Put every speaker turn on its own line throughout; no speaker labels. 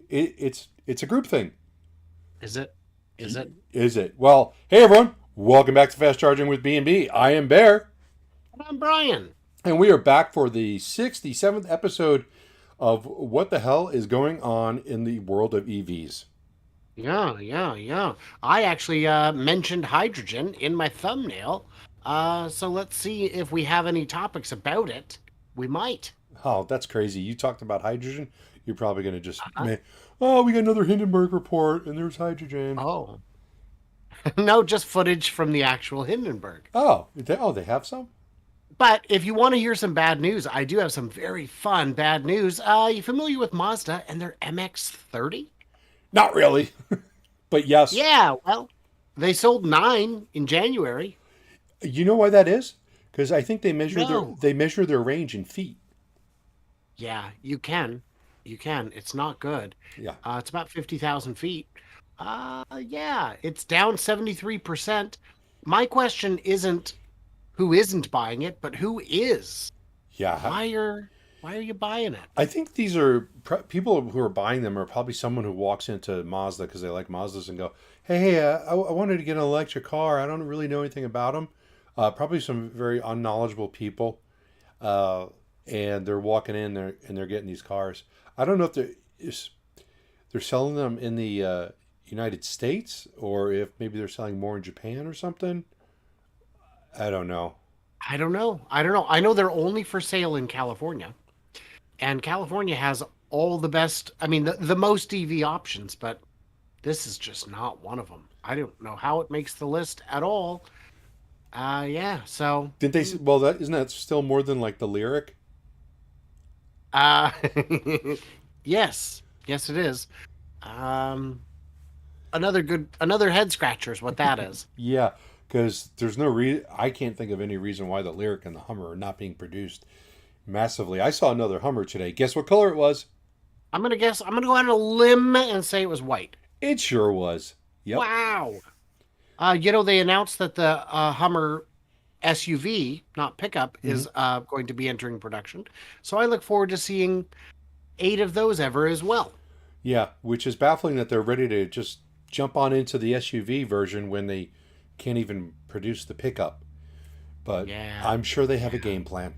It's a group thing.
Is it? Is it?
Is it? Well, hey everyone, welcome back to Fast Charging with BnB. I am Bear,
I'm Brian.
and we are back for the 67th episode of what the hell is going on in the world of EVs.
Yeah. I actually mentioned hydrogen in my thumbnail. So let's see if we have any topics about it. We might.
Oh, that's crazy. You talked about hydrogen. You're probably going to just,
Uh,
oh, we got another Hindenburg report, and there's hydrogen.
oh, no, just footage from the actual Hindenburg.
Oh, they have some?
But if you want to hear some bad news, I do have some very fun bad news. You familiar with Mazda and their MX-30?
Not really, but yes.
Yeah, well, they sold 9 in January.
You know why that is? Because I think
No.
they measure their range in feet.
Yeah, you can. You can. It's not good.
Yeah.
It's about 50,000 feet. Yeah, it's down 73%. My question isn't who isn't buying it, but who is?
Yeah.
Why are why are you buying it?
I think these are people who are buying them are probably someone who walks into Mazda because they like Mazdas and go, hey, I wanted to get an electric car. I don't really know anything about them. Probably some very unknowledgeable people. Uh, and they're walking in there and they're getting these cars. I don't know if they're selling them in the United States or if maybe they're selling more in Japan or something. I don't know.
I don't know. I don't know. I know they're only for sale in California. And California has all the best, I mean, the most EV options, but this is just not one of them. I don't know how it makes the list at all. Yeah, so
Didn't they? Well, that isn't that still more than like the lyric?
uh yes. Yes it is. Um another head scratcher is what that is.
Yeah, because there's no I can't think of any reason why the lyric and the Hummer are not being produced massively. I saw another Hummer today. Guess what color it was?
I'm gonna go on a limb and say it was white.
It sure was. Yep.
Wow. They announced that the Hummer SUV, not pickup,
Hmm.
is going to be entering production. So I look forward to seeing 8 of those ever as well.
Yeah, which is baffling that they're ready to just jump on into the SUV version when they can't even produce the pickup. But
Yeah.
I'm sure they have a game plan.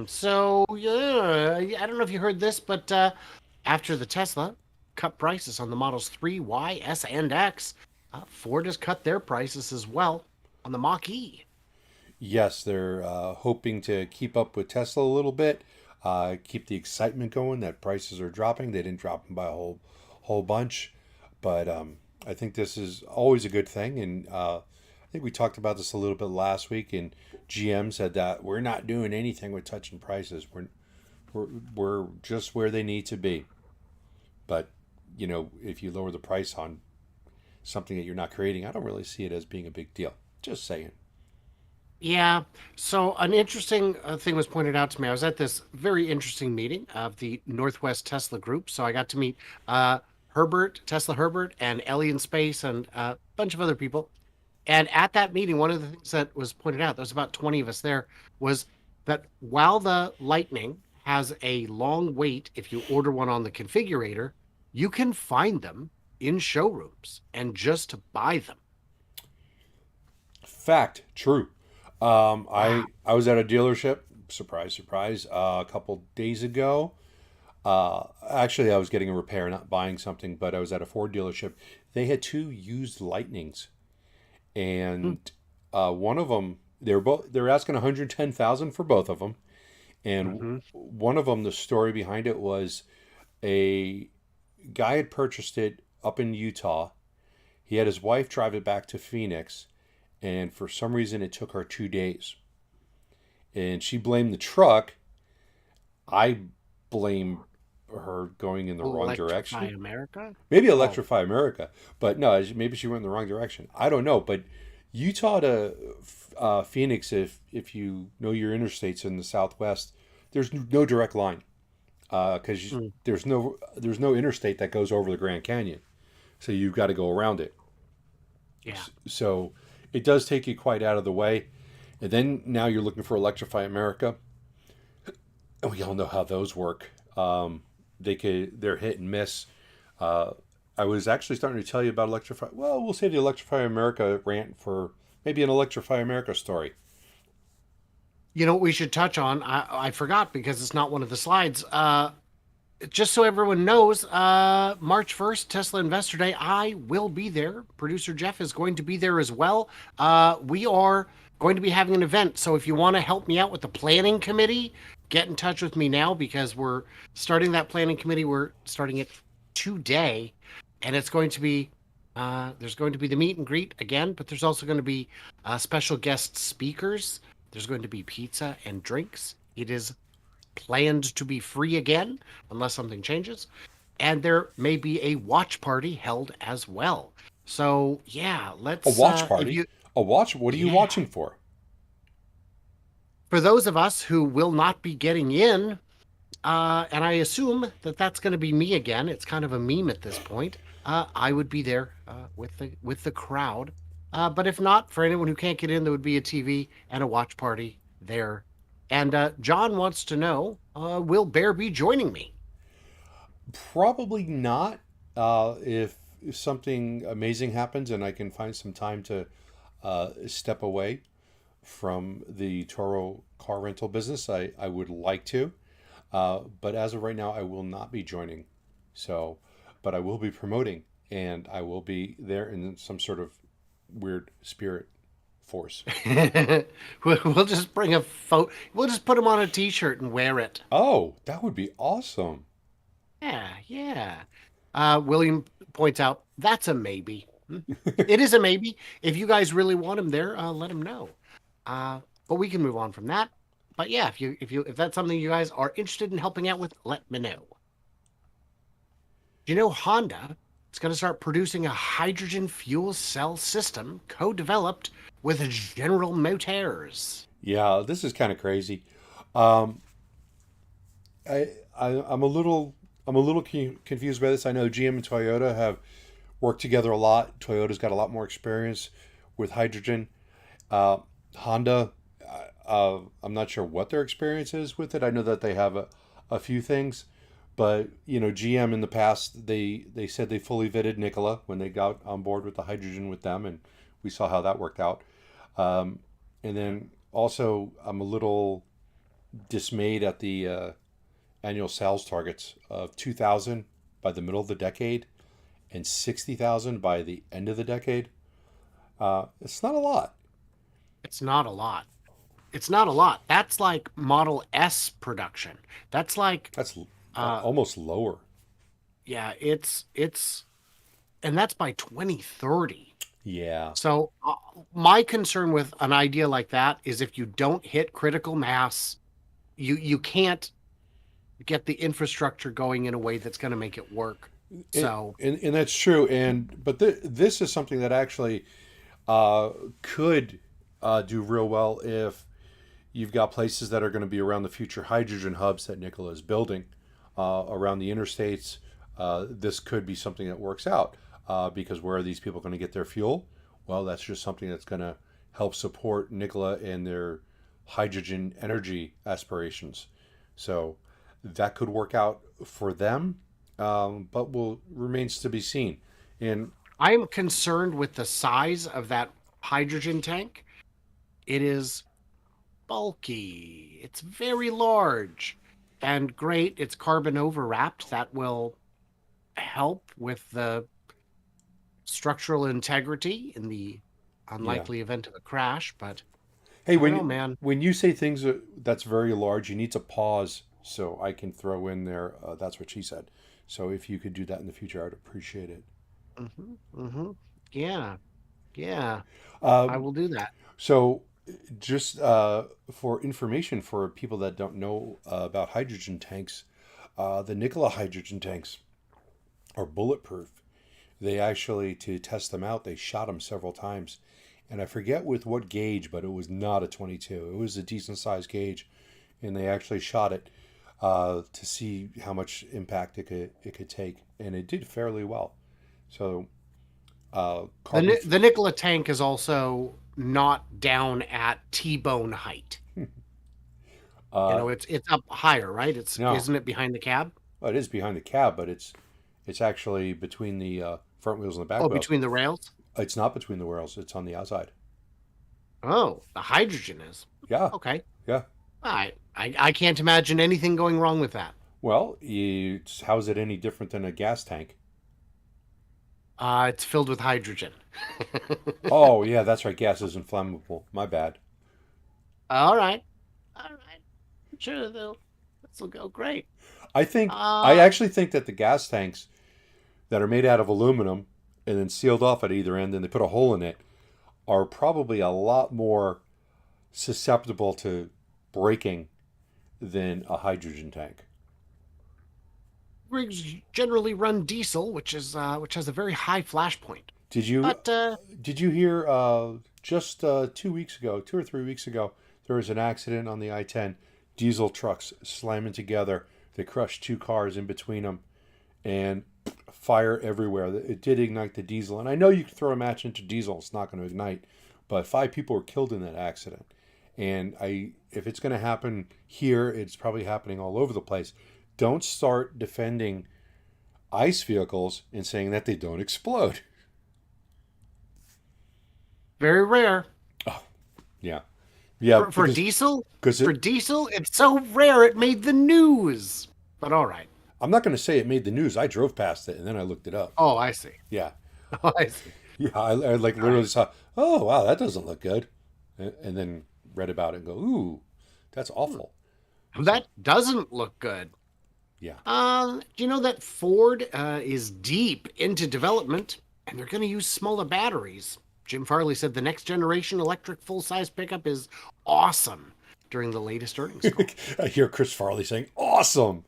So, yeah, I don't know if you heard this, but after the Tesla cut prices on the Models 3, Y, S, and X, Ford has cut their prices as well on the Mach E.
Yes, they're hoping to keep up with Tesla a little bit, keep the excitement going that prices are dropping. They didn't drop them by a whole bunch, but I think this is always a good thing. And I think we talked about this a little bit last week. And GM said that we're not doing anything with touching prices. We're just where they need to be. But if you lower the price on something that you're not creating, I don't really see it as being a big deal. Just saying.
Yeah. So an interesting thing was pointed out to me. I was at this very interesting meeting of the Northwest Tesla Group. So I got to meet Tesla Herbert, and Ellie in Space, and a bunch of other people. And at that meeting, one of the things that was pointed out, there was about 20 of us there, was that while the Lightning has a long wait if you order one on the configurator, you can find them in showrooms and just buy them.
Fact, true.
Wow.
I was at a dealership, surprise, surprise, a couple days ago. Actually, I was getting a repair, not buying something, but I was at a Ford dealership. They had two used Lightnings,
Hmm.
and one of them they were asking 110,000 for both of them, and
Mm-hmm.
one of them, the story behind it was a guy had purchased it up in Utah. He had his wife drive it back to Phoenix, and for some reason it took her 2 days. And she blamed the truck. I blame her going in the wrong
Electrify
direction.
America?
Maybe
Oh,
Electrify America, but no, maybe she went in the wrong direction. I don't know, but Utah to Phoenix, if you know your interstates in the Southwest, there's no direct line because
mm,
there's no interstate that goes over the Grand Canyon, so you've got to go around it.
yeah.
So it does take you quite out of the way. And then now you're looking for Electrify America. And we all know how those work. They're hit and miss. Uh, I was actually starting to tell you about Electrify. Well, we'll save the Electrify America rant for maybe an Electrify America story.
You know what we should touch on? I forgot because it's not one of the slides. Just so everyone knows, March 1st, Tesla Investor Day, I will be there. Producer Jeff is going to be there as well. We are going to be having an event. So if you want to help me out with the planning committee, get in touch with me now because we're starting that planning committee. We're starting it today. And it's going to be, there's going to be the meet and greet again, but there's also going to be special guest speakers. There's going to be pizza and drinks. It is planned to be free again unless something changes, and there may be a watch party held as well. So yeah,
A
let's
watch
if
party?
you
A watch? What are you
yeah,
watching for?
for those of us who will not be getting in, and I assume that that's going to be me again. It's kind of a meme at this point. I would be there with the crowd, but if not, for anyone who can't get in, there would be a TV and a watch party there. And John wants to know, will Bear be joining me?
Probably not. If something amazing happens and I can find some time to step away from the Toro car rental business, I would like to. But as of right now, I will not be joining. So, but I will be promoting, and I will be there in some sort of weird spirit force.
We'll just bring a photo. We'll just put them on a T-shirt and wear it.
Oh, that would be awesome.
Yeah, yeah. William points out that's a maybe. It is a maybe. If you guys really want him there, let him know. But we can move on from that. But yeah, if that's something you guys are interested in helping out with, let me know. Do you know Honda is going to start producing a hydrogen fuel cell system co-developed with General Motors?
Yeah, this is kind of crazy. Um, I'm a little confused by this. I know GM and Toyota have worked together a lot. Toyota's got a lot more experience with hydrogen. Uh, Honda, I'm not sure what their experience is with it. I know that they have a few things, but GM in the past they said they fully vetted Nikola when they got on board with the hydrogen with them, and we saw how that worked out. Um, and then also, I'm a little dismayed at the annual sales targets of 2,000 by the middle of the decade and 60,000 by the end of the decade. It's not a lot.
It's not a lot. It's not a lot. That's like Model S production. That's like
That's
uh
almost lower.
yeah, it's and that's by 2030.
Yeah.
So my concern with an idea like that is if you don't hit critical mass, you can't get the infrastructure going in a way that's going to make it work.
And,
So,
and that's true. This is something that actually uh, could do real well if you've got places that are going to be around the future hydrogen hubs that Nikola is building around the interstates. This could be something that works out because where are these people going to get their fuel? Well, that's just something that's going to help support Nikola and their hydrogen energy aspirations. So that could work out for them, but will remains to be seen. And
I am concerned with the size of that hydrogen tank. It is bulky. It's very large and great. It's carbon overwrapped. That will help with the structural integrity in the
yeah,
unlikely event of a crash. But
hey,
I don't know, man.
when you say things that's very large, you need to pause so I can throw in there. That's what she said. So if you could do that in the future, I'd appreciate it.
Hmm. Hmm. Yeah, yeah. I
Um,
will do that.
so just for information for people that don't know about hydrogen tanks, the Nikola hydrogen tanks are bulletproof. They actually, to test them out, they shot them several times. And I forget with what gauge, but it was not a 22. It was a decent sized gauge. And they actually shot it to see how much impact it could take. And it did fairly well. So, carbon.
The Nikola tank is also not down at T-bone height.
Uh,
It's up higher, right? It's
no,
isn't it behind the cab?
well, it is behind the cab, but it's actually between the front wheels and the back
Oh,
wheels.
between the rails?
It's not between the wheels; it's on the outside.
Oh, the hydrogen is.
Yeah,
Okay.
yeah.
I can't imagine anything going wrong with that.
Well, how's it any different than a gas tank?
It's filled with hydrogen.
Oh, yeah, that's right. Gas is inflammable. My bad.
All right. All right. Sure, this will go great.
I
Uh,
actually think that the gas tanks that are made out of aluminum and then sealed off at either end and they put a hole in it are probably a lot more susceptible to breaking than a hydrogen tank.
rigs generally run diesel, which has a very high flash point.
Did you
But
did you hear just 2 weeks ago, 2 or 3 weeks ago, there was an accident on the I-10, diesel trucks slamming together. They crushed two cars in between them, and fire everywhere. It did ignite the diesel, and I know you can throw a match into diesel; it's not going to ignite. But 5 people were killed in that accident, and if it's going to happen here, it's probably happening all over the place. Don't start defending ICE vehicles and saying that they don't explode.
very rare.
Oh, yeah, yeah,
For diesel,
because
for diesel, it's so rare it made the news. But all right.
I'm not going to say it made the news. I drove past it and then I looked it up.
Oh, I see.
Yeah,
Oh, I see.
yeah, I like
All right.
literally saw. Oh wow, that doesn't look good, and then read about it and go, ooh, that's awful. So
That doesn't look good.
yeah,
Do you know that Ford is deep into development and they're going to use smaller batteries? Jim Farley said the next generation electric full-size pickup is awesome during the latest earnings call.
I hear Chris Farley saying, "Awesome,"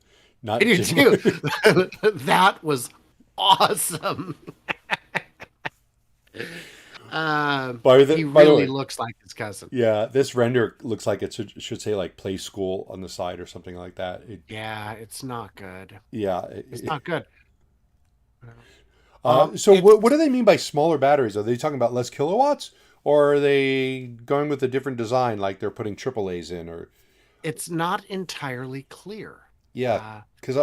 I
not
do
Jim.
too. That was awesome. He
By the
really
way,
looks like his cousin.
yeah, this render looks like it should say like "Play School" on the side or something like that.
Yeah, it's not good.
Yeah.
It's not good.
So
It's
what do they mean by smaller batteries? Are they talking about less kilowatts, or are they going with a different design, like they're putting AAA's in, or
it's not entirely clear.
yeah?
Uh,
Because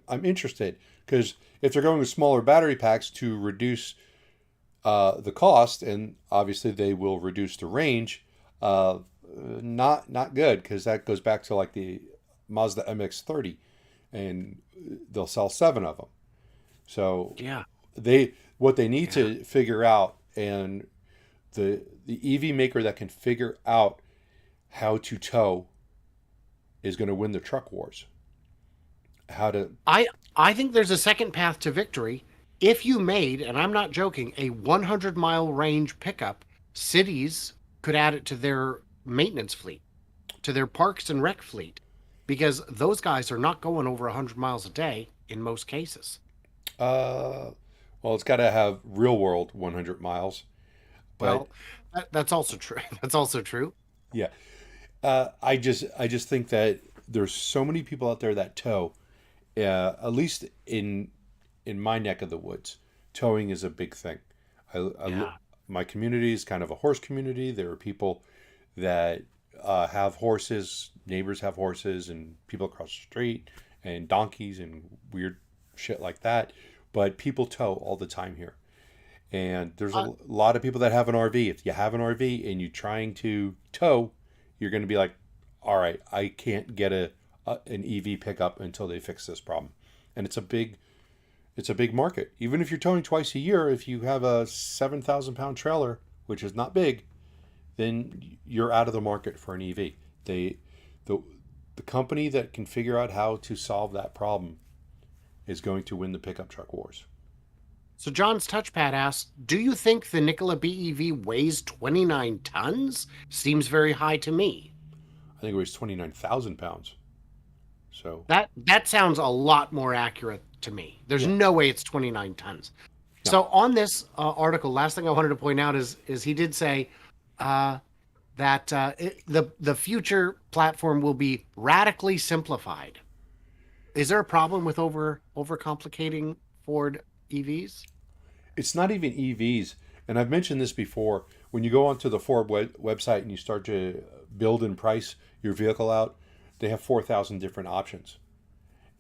I'm interested because if they're going with smaller battery packs to reduce the cost, and obviously they will reduce the range, not good because that goes back to like the Mazda MX-30, and they'll sell seven of them. So
yeah,
what they need
yeah.
to figure out, and the EV maker that can figure out how to tow is going to win the truck wars. How to
I I think there's a second path to victory. If you made, and I'm not joking, a 100-mile range pickup, cities could add it to their maintenance fleet, to their parks and rec fleet, because those guys are not going over 100 miles a day in most cases.
uh well, it's got to have real world 100 miles, but
Well, that's also true. That's also true.
yeah, I just think that there's so many people out there that tow. At least in my neck of the woods, towing is a big thing.
Yeah.
My community is kind of a horse community. There are people that have horses, neighbors have horses, and people across the street, and donkeys and weird shit like that. But people tow all the time here. And there's
Uh,
a lot of people that have an RV. If you have an RV and you're trying to tow, you're going to be like, all right, I can't get an EV pickup until they fix this problem. And it's a big market. Even if you're towing twice a year, if you have a 7,000 pound trailer, which is not big, then you're out of the market for an EV. The the company that can figure out how to solve that problem is going to win the pickup truck wars.
so John's touchpad asks, "Do you think the Nikola BEV weighs 29 tons? Seems very high to me."
I think it weighs 29,000 pounds. So
That sounds a lot more accurate to me. There's
yeah,
no way it's 29 tons.
no,
So on this article, last thing I wanted to point out is he did say uh, that the future platform will be radically simplified. Is there a problem with overcomplicating Ford EVs?
it's not even EVs. And I've mentioned this before. When you go onto the Ford website and you start to build and price your vehicle out, they have 4,000 different options,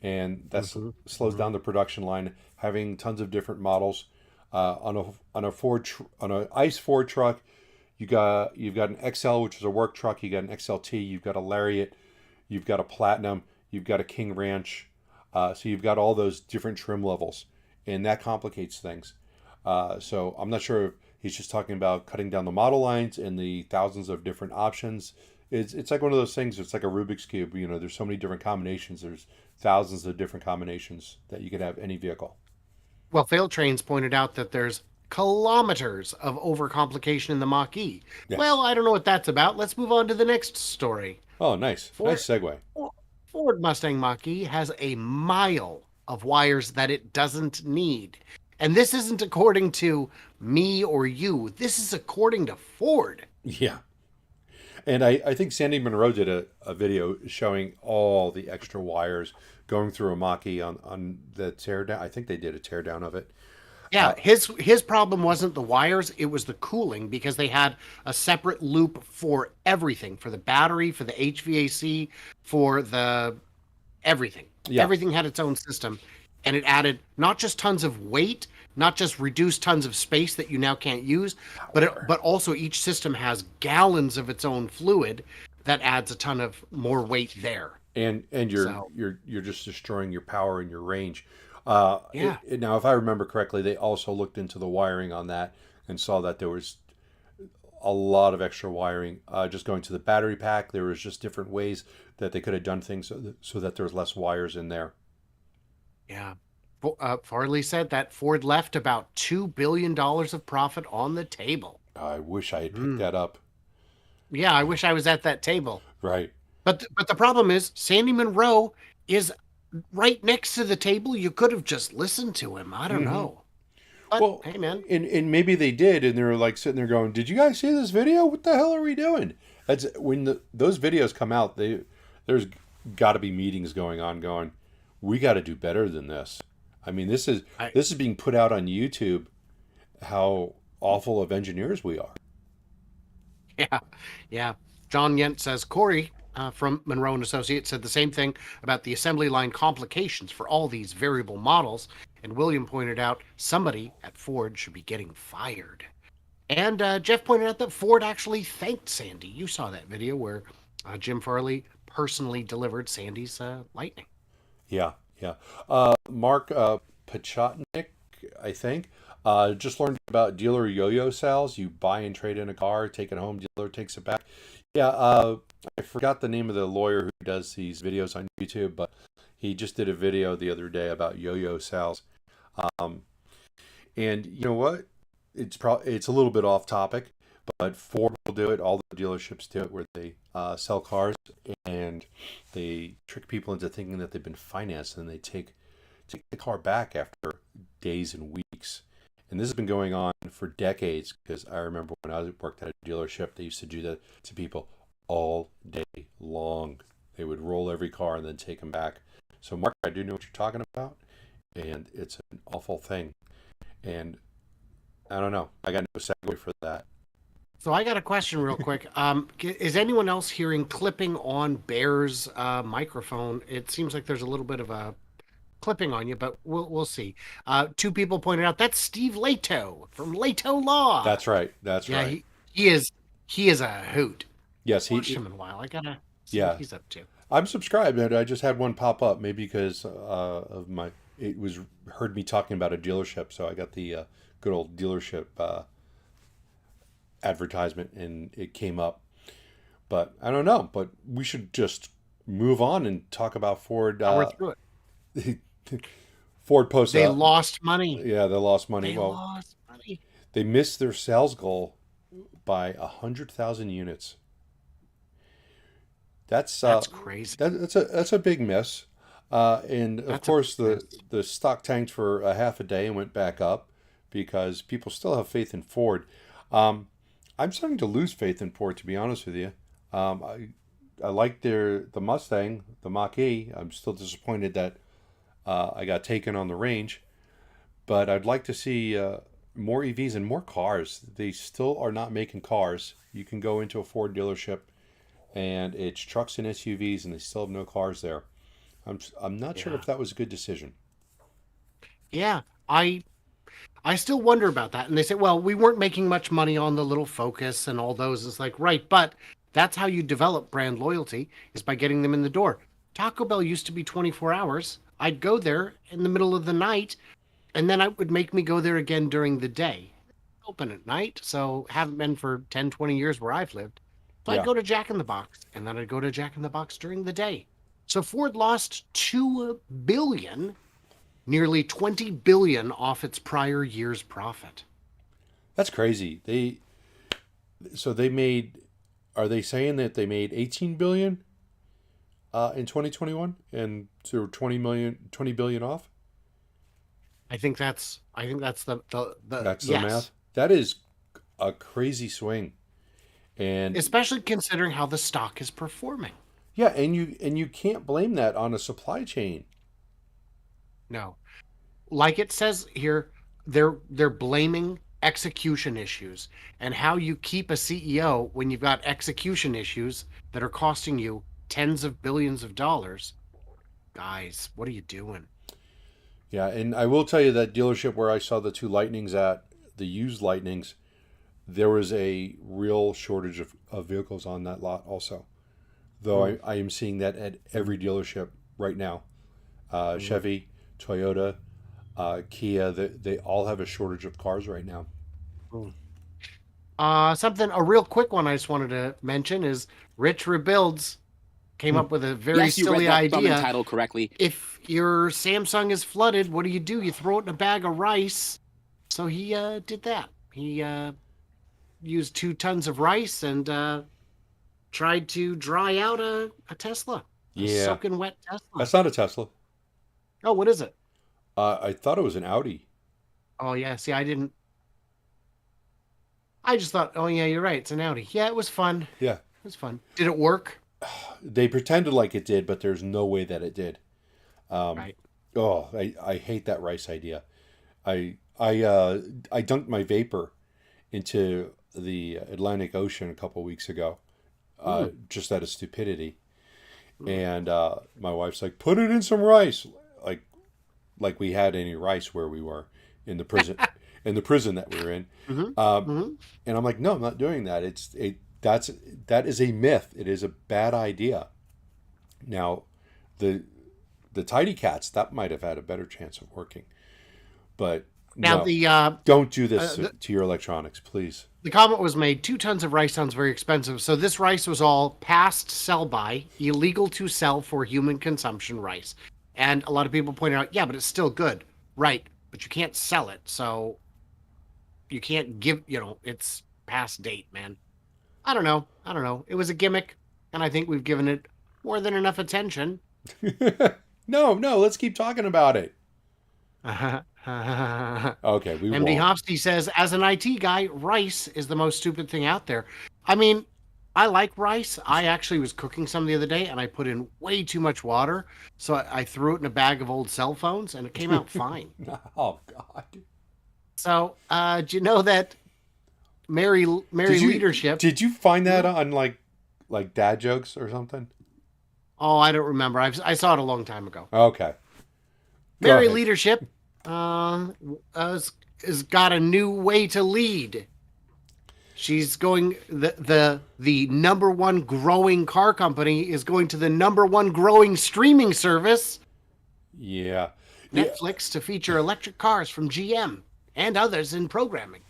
and that
Hmm.
slows down the production line. Having tons of different models on a on a ICE Ford truck, you've got an XL, which is a work truck. You got an XLT. You've got a Lariat. You've got a Platinum. You've got a King Ranch. So you've got all those different trim levels, and that complicates things. So I'm not sure if he's just talking about cutting down the model lines and the thousands of different options. It's like one of those things. It's like a Rubik's cube. You know, there's so many different combinations. There's thousands of different combinations that you could have any vehicle.
Well, Fail Trains pointed out that there's kilometers of overcomplication in the Mach E. Well,
Yes.
I don't know what that's about. Let's move on to the next story.
Oh, nice.
Ford,
Nice segue.
Ford Mustang Mach E has a mile of wires that it doesn't need. And this isn't according to me or you. This is according to Ford.
Yeah. And I think Sandy Monroe did a video showing all the extra wires going through a Mach-E on the teardown. I think they did a teardown of it.
Yeah, his problem wasn't the wires, it was the cooling because they had a separate loop for everything, for the battery, for the HVAC, for the everything.
Yeah.
Everything had its own system, and it added not just tons of weight, not just reduced tons of space that you now can't use, but also each system has gallons of its own fluid that adds a ton of more weight there.
And
So,
you're just destroying your power and your range.
yeah.
Now, if I remember correctly, they also looked into the wiring on that and saw that there was a lot of extra wiring. Just going to the battery pack, there was just different ways that they could have done things so that there was less wires in there.
Yeah. Farley said that Ford left about $2 billion of profit on the table.
I wish I had picked
Mm.
that up.
Yeah, I wish I was at that table.
Right.
But the problem is Sandy Monroe is right next to the table. You could have just listened to him. I don't
Hmm.
know. But
Well,
hey, man.
and maybe they did, and they were like sitting there going, "Did you guys see this video? What the hell are we doing?" That's when those videos come out. There's got to be meetings going on, going, "We got to do better than this." I mean,
I
this is being put out on YouTube. How awful of engineers we are.
Yeah, yeah. John Yent says Corey from Monroe and Associates said the same thing about the assembly line complications for all these variable models. And William pointed out somebody at Ford should be getting fired. And Jeff pointed out that Ford actually thanked Sandy. You saw that video where Jim Farley personally delivered Sandy's Lightning.
Yeah, yeah. Mark Pachotnik, I think, just learned about dealer yo-yo sales. You buy and trade in a car, take it home, dealer takes it back. Yeah, I forgot the name of the lawyer who does these videos on YouTube, but he just did a video the other day about yo-yo sales. Um, and you know what? It's a little bit off topic, but Ford will do it. All the dealerships do it, where they sell cars and they trick people into thinking that they've been financed, and they take the car back after days and weeks. And this has been going on for decades because I remember when I worked at a dealership, they used to do that to people all day long. They would roll every car and then take them back. So, Mark, I do know what you're talking about, and it's an awful thing. And I don't know. I got no segue for that.
So I got a question real quick. Is anyone else hearing clipping on Bear's microphone? It seems like there's a little bit of a clipping on you, but we'll see. Two people pointed out that's Steve Leto from Leto Law.
That's right. That's
Yeah,
right.
he is a hoot.
Yes,
Watched him in a while. I gotta see what
yeah.
he's up to.
I'm subscribed, and I just had one pop up, maybe because of my, it was heard me talking about a dealership, so I got the good old dealership advertisement, and it came up. But I don't know. But we should just move on and talk about Ford.
We're through it.
Ford posts
They
up.
lost money.
Yeah, they lost money.
They
Well,
lost money.
they missed their sales goal by 100,000 units. That's
That's crazy.
that's a big miss. And of
That's a
course,
big miss.
the stock tanked for a half a day and went back up because people still have faith in Ford. I'm starting to lose faith in Ford, to be honest with you. I like the Mustang, the Mach-E. I'm still disappointed that I got taken on the range, but I'd like to see more EVs and more cars. They still are not making cars. You can go into a Ford dealership and it's trucks and SUVs, and they still have no cars there. I'm not sure
Yeah.
if that was a good decision.
Yeah. I still wonder about that. And they say, well, we weren't making much money on the little Focus and all those. It's like, right, but that's how you develop brand loyalty is by getting them in the door. Taco Bell used to be 24 hours. I'd go there in the middle of the night, and then it would make me go there again during the day. Open at night, so haven't been for 10, 20 years where I've lived. So I'd
Yeah,
go to Jack in the Box, and then I'd go to Jack in the Box during the day. So Ford lost 2 billion, nearly 20 billion off its prior year's profit.
that's crazy. They made. Are they saying that they made 18 billion in 2021 and so 20 billion off?
I think that's the
That's the
yes.
math. That is a crazy swing. And
Especially considering how the stock is performing.
yeah, and you can't blame that on a supply chain.
No. Like it says here, they're blaming execution issues and how you keep a CEO when you've got execution issues that are costing you tens of billions of dollars. Guys, what are you doing?
Yeah, and I will tell you that dealership where I saw the two Lightnings at, the used Lightnings, there was a real shortage of vehicles on that lot also. Though
Mm,
I am seeing that at every dealership right now.
mm,
Chevy, Toyota, Kia, they all have a shortage of cars right now.
mm. A real quick one I just wanted to mention is Rich Rebuilds came up with a very
Yes, you read
silly
that thumbnail
idea.
title correctly.
If your Samsung is flooded, what do? You throw it in a bag of rice. So he did that. He used 2 tons of rice and tried to dry out a Tesla, a
Yeah,
soaking wet Tesla.
that's not a Tesla.
Oh, what is it?
I thought it was an Audi.
Oh, yeah. See, I didn't. I just thought, oh, yeah, you're right. It's an Audi. Yeah, it was fun. It
Yeah,
was fun. Did it work?
they pretended like it did, but there's no way that it did. Um,
Right.
oh, I hate that rice idea. I dunked my vapor into the Atlantic Ocean a couple weeks ago,
Mm,
just out of stupidity.
mm,
And my wife's like, "Put it in some rice," like we had any rice where we were in the prison, in the prison that we were in.
mm-hmm,
Um,
mm-hmm.
and I'm like, "No, I'm not doing that. That is a myth. It is a bad idea." Now, the the tidy cats that might have had a better chance of working, but
Now,
no, don't do this to your electronics, please.
the comment was made 2 tons of rice sounds very expensive. So this rice was all past sell by, illegal to sell for human consumption rice. And a lot of people pointed out, yeah, but it's still good. Right. But you can't sell it. So you can't it's past date, man. I don't know. I don't know. It was a gimmick. And I think we've given it more than enough attention.
No, no, let's keep talking about it.
MD
Okay, we won't.
Hofsty says, as an IT guy, rice is the most stupid thing out there. I mean, I like rice. I actually was cooking some the other day and I put in way too much water. So I threw it in a bag of old cell phones and it came out fine.
Oh God.
So, do you know that Mary
Did you
Leadership?
did you find that
Mhm.
on like dad jokes or something?
Oh, I don't remember. I saw it a long time ago.
Okay. Go
Mary
ahead.
Leadership has got a new way to lead. She's going the number one growing car company is going to the number one growing streaming service,
Yeah. Yeah.
Netflix, to feature electric cars from GM and others in programming.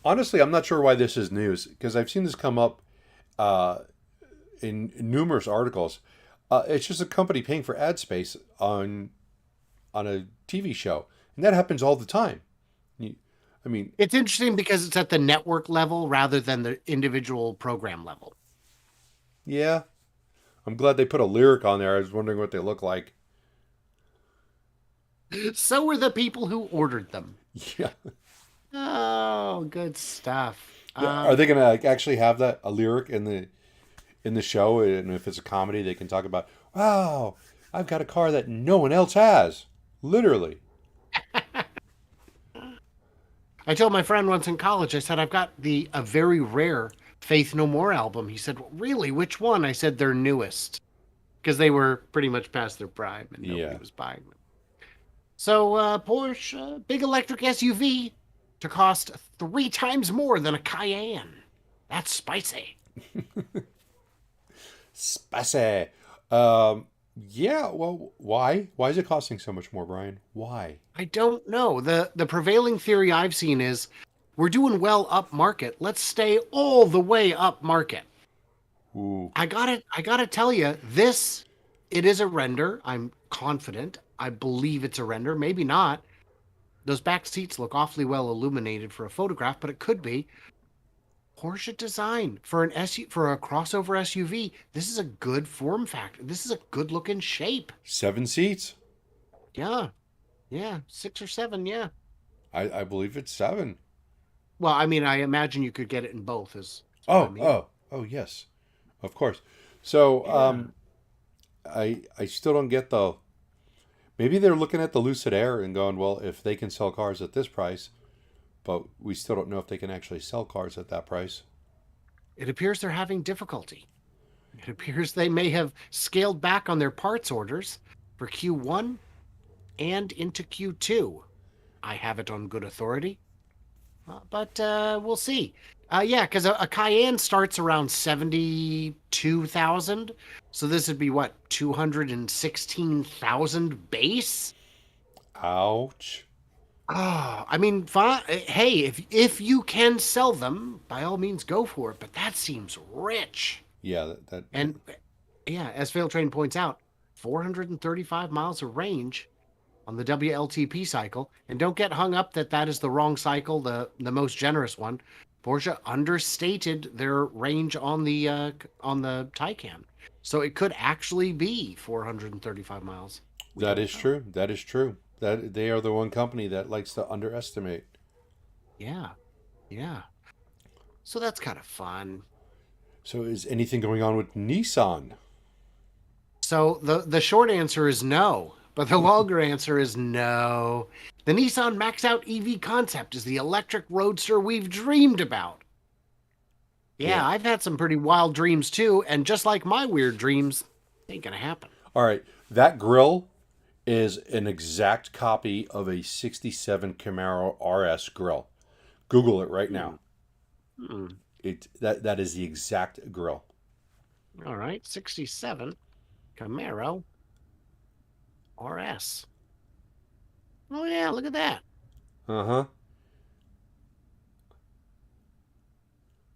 Honestly, I'm not sure why this is news because I've seen this come up uh, in numerous articles. It's just a company paying for ad space on a TV show, and that happens all the time. You, I mean,
It's interesting because it's at the network level rather than the individual program level.
yeah, I'm glad they put a lyric on there. I was wondering what they look like.
So were the people who ordered them.
Yeah.
Oh, good stuff.
Are they gonna actually have that a lyric in the show? And if it's a comedy, they can talk about, "Wow, I've got a car that no one else has." Literally.
I told my friend once in college, I said, I've got a very rare Faith No More album. He said, really, which one? I said, their newest. Because they were pretty much past their prime and nobody
Yeah.
was buying them. So Porsche, big electric SUV to cost 3 times more than a Cayenne. That's spicy.
Spicy. Yeah, well, why? Why is it costing so much more, Brian? Why?
I don't know. The prevailing theory I've seen is we're doing well up market. Let's stay all the way up market.
Ooh.
I gotta tell you, this it is a render. I'm confident. I believe it's a render. Maybe not. Those back seats look awfully well illuminated for a photograph, but it could be. Porsche design for an SU for a crossover SUV. This is a good form factor. This is a good looking shape.
7 seats?
Yeah. Yeah. 6 or 7, yeah.
I believe it's 7.
Well, I mean, I imagine you could get it in both is what I
Oh,
mean.
oh, oh, yes. Of course. So,
Yeah.
I still don't get the. Maybe they're looking at the Lucid Air and going, well, if they can sell cars at this price, but we still don't know if they can actually sell cars at that price.
It appears they're having difficulty. It appears they may have scaled back on their parts orders for Q1 and into Q2. I have it on good authority. But we'll see. Yeah, because a Cayenne starts around 72,000. So this would be what, 216,000 base?
Ouch.
Oh, I mean, fine. Hey, if you can sell them, by all means go for it. But that seems rich.
Yeah,
And yeah, as Fail Train points out, 435 miles of range on the WLTP cycle. And don't get hung up that that is the wrong cycle, the most generous one. Porsche understated their range on the Taycan, so it could actually be 435 miles. We
that
don't
is
know.
true. That is true. That they are the one company that likes to underestimate.
Yeah, yeah. So that's kind of fun.
So, is anything going on with Nissan?
So the short answer is no, but the longer answer is no. The Nissan Max Out EV concept is the electric roadster we've dreamed about.
Yeah.
Yeah, I've had some pretty wild dreams too, and just like my weird dreams, ain't gonna happen.
All right. That grill is an exact copy of a 67 Camaro RS grill. Google it right
Hmm.
now.
Hmm.
That is the exact grill.
All right, 67 Camaro RS. Oh yeah, look at that.
Uh-huh.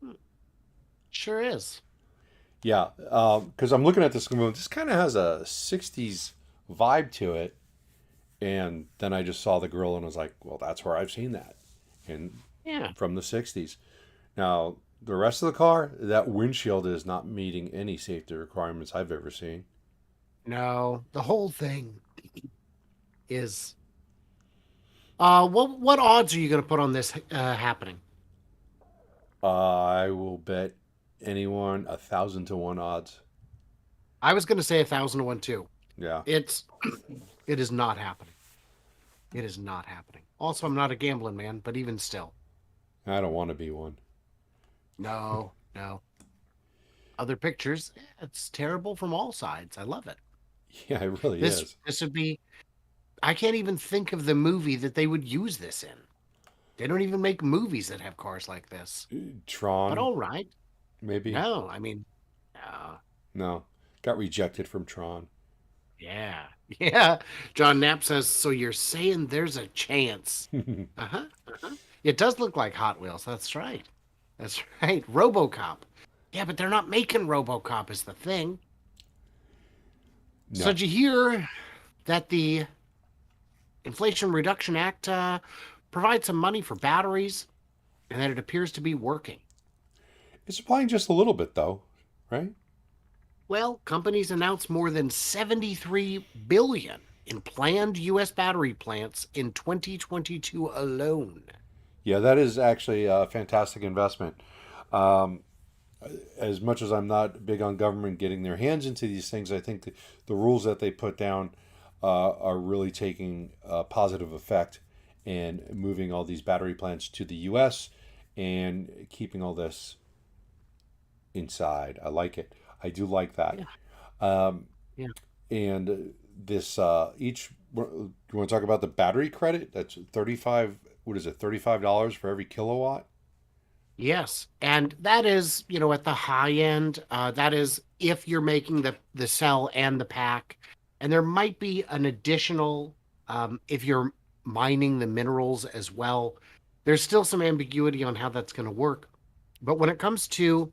Hmm, sure is.
Yeah. Because I'm looking at this going, this kind of has a 60s vibe to it. And then I just saw the grill and was like, well, that's where I've seen that. And
Yeah.
from the 60s. Now, the rest of the car, that windshield is not meeting any safety requirements I've ever seen.
No, the whole thing is. What odds are you gonna put on this happening?
I will bet anyone 1,000 to 1 odds.
I was gonna say 1,000 to 1 too.
Yeah.
It's it is not happening. It is not happening. Also, I'm not a gambling man, but even still,
I don't want to be one.
no, no. Other pictures, it's terrible from all sides. I love it.
Yeah, it really
This
is.
this would be. I can't even think of the movie that they would use this in. They don't even make movies that have cars like this. But
Tron,
all right.
maybe?
No, I mean, uh,
No. Got rejected from Tron.
yeah, yeah. John Knapp says, so you're saying there's a chance? Uh-huh. Uh-huh. It does look like Hot Wheels. That's right. That's right. RoboCop. Yeah, but they're not making RoboCop is the thing. So
No.
did you hear that the Inflation Reduction Act provides some money for batteries and that it appears to be working?
It's supplying just a little bit, though, right?
Well, companies announced more than 73 billion in planned US battery plants in 2022 alone.
Yeah, that is actually a fantastic investment. Um, as much as I'm not big on government getting their hands into these things, I think the rules that they put down are really taking a positive effect and moving all these battery plants to the U.S. and keeping all this inside. I like it. I do like that.
Yeah,
Um,
yeah.
and this each you want to talk about the battery credit? That's 35. What is it? $35 for every kilowatt.
Yes, and that is, at the high end, that is if you're making the cell and the pack, and there might be an additional, if you're mining the minerals as well. There's still some ambiguity on how that's going to work, but when it comes to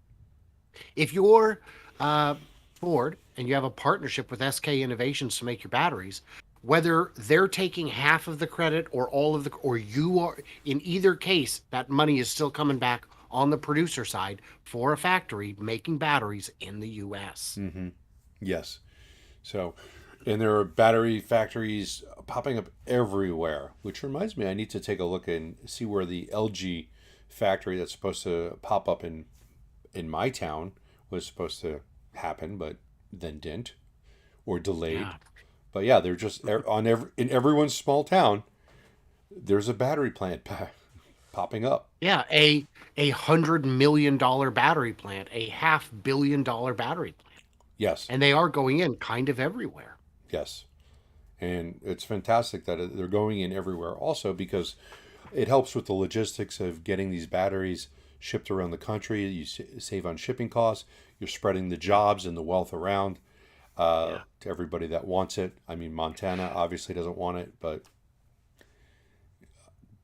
if you're uh, Ford and you have a partnership with SK Innovations to make your batteries, whether they're taking half of the credit or all of the, or you are, in either case, that money is still coming back on the producer side for a factory making batteries in the US.
Mm-hmm. Yes. So, and there are battery factories popping up everywhere, which reminds me, I need to take a look and see where the LG factory that's supposed to pop up in my town was supposed to happen, but then didn't or delayed.
Yeah.
But yeah, they're just on in everyone's small town. There's a battery plant popping up.
Yeah, a $100 million battery plant, a $500 million battery plant.
Yes,
And they are going in kind of everywhere.
yes, and it's fantastic that they're going in everywhere. Also, because it helps with the logistics of getting these batteries shipped around the country. You save on shipping costs. You're spreading the jobs and the wealth around
Yeah.
to everybody that wants it. I mean, Montana obviously doesn't want it, but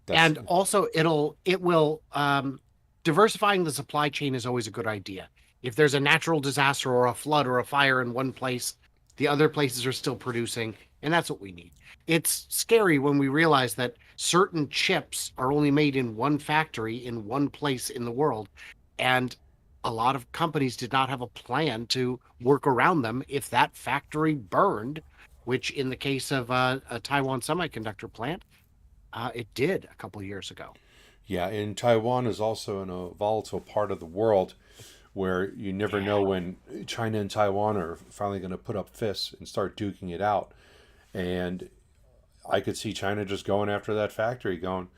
that's
And also it will diversifying the supply chain is always a good idea. If there's a natural disaster or a flood or a fire in one place, the other places are still producing, and that's what we need. It's scary when we realize that certain chips are only made in one factory in one place in the world, and a lot of companies did not have a plan to work around them if that factory burned, which in the case of a Taiwan semiconductor plant, it did a couple years ago.
yeah. And Taiwan is also in a volatile part of the world where you never know
Yeah.
when China and Taiwan are finally going to put up fists and start duking it out. And I could see China just going after that factory, going,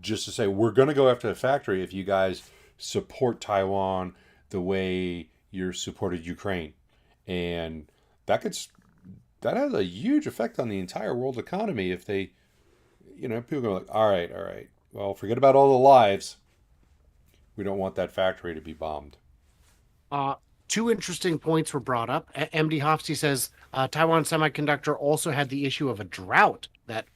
just to say, we're going to go after the factory if you guys support Taiwan the way you're supported Ukraine. And that could, that has a huge effect on the entire world economy if they, people go like, all right, well, forget about all the lives. We don't want that factory to be bombed.
Uh, Two interesting points were brought up. MD Hofsty says Taiwan Semiconductor also had the issue of a drought that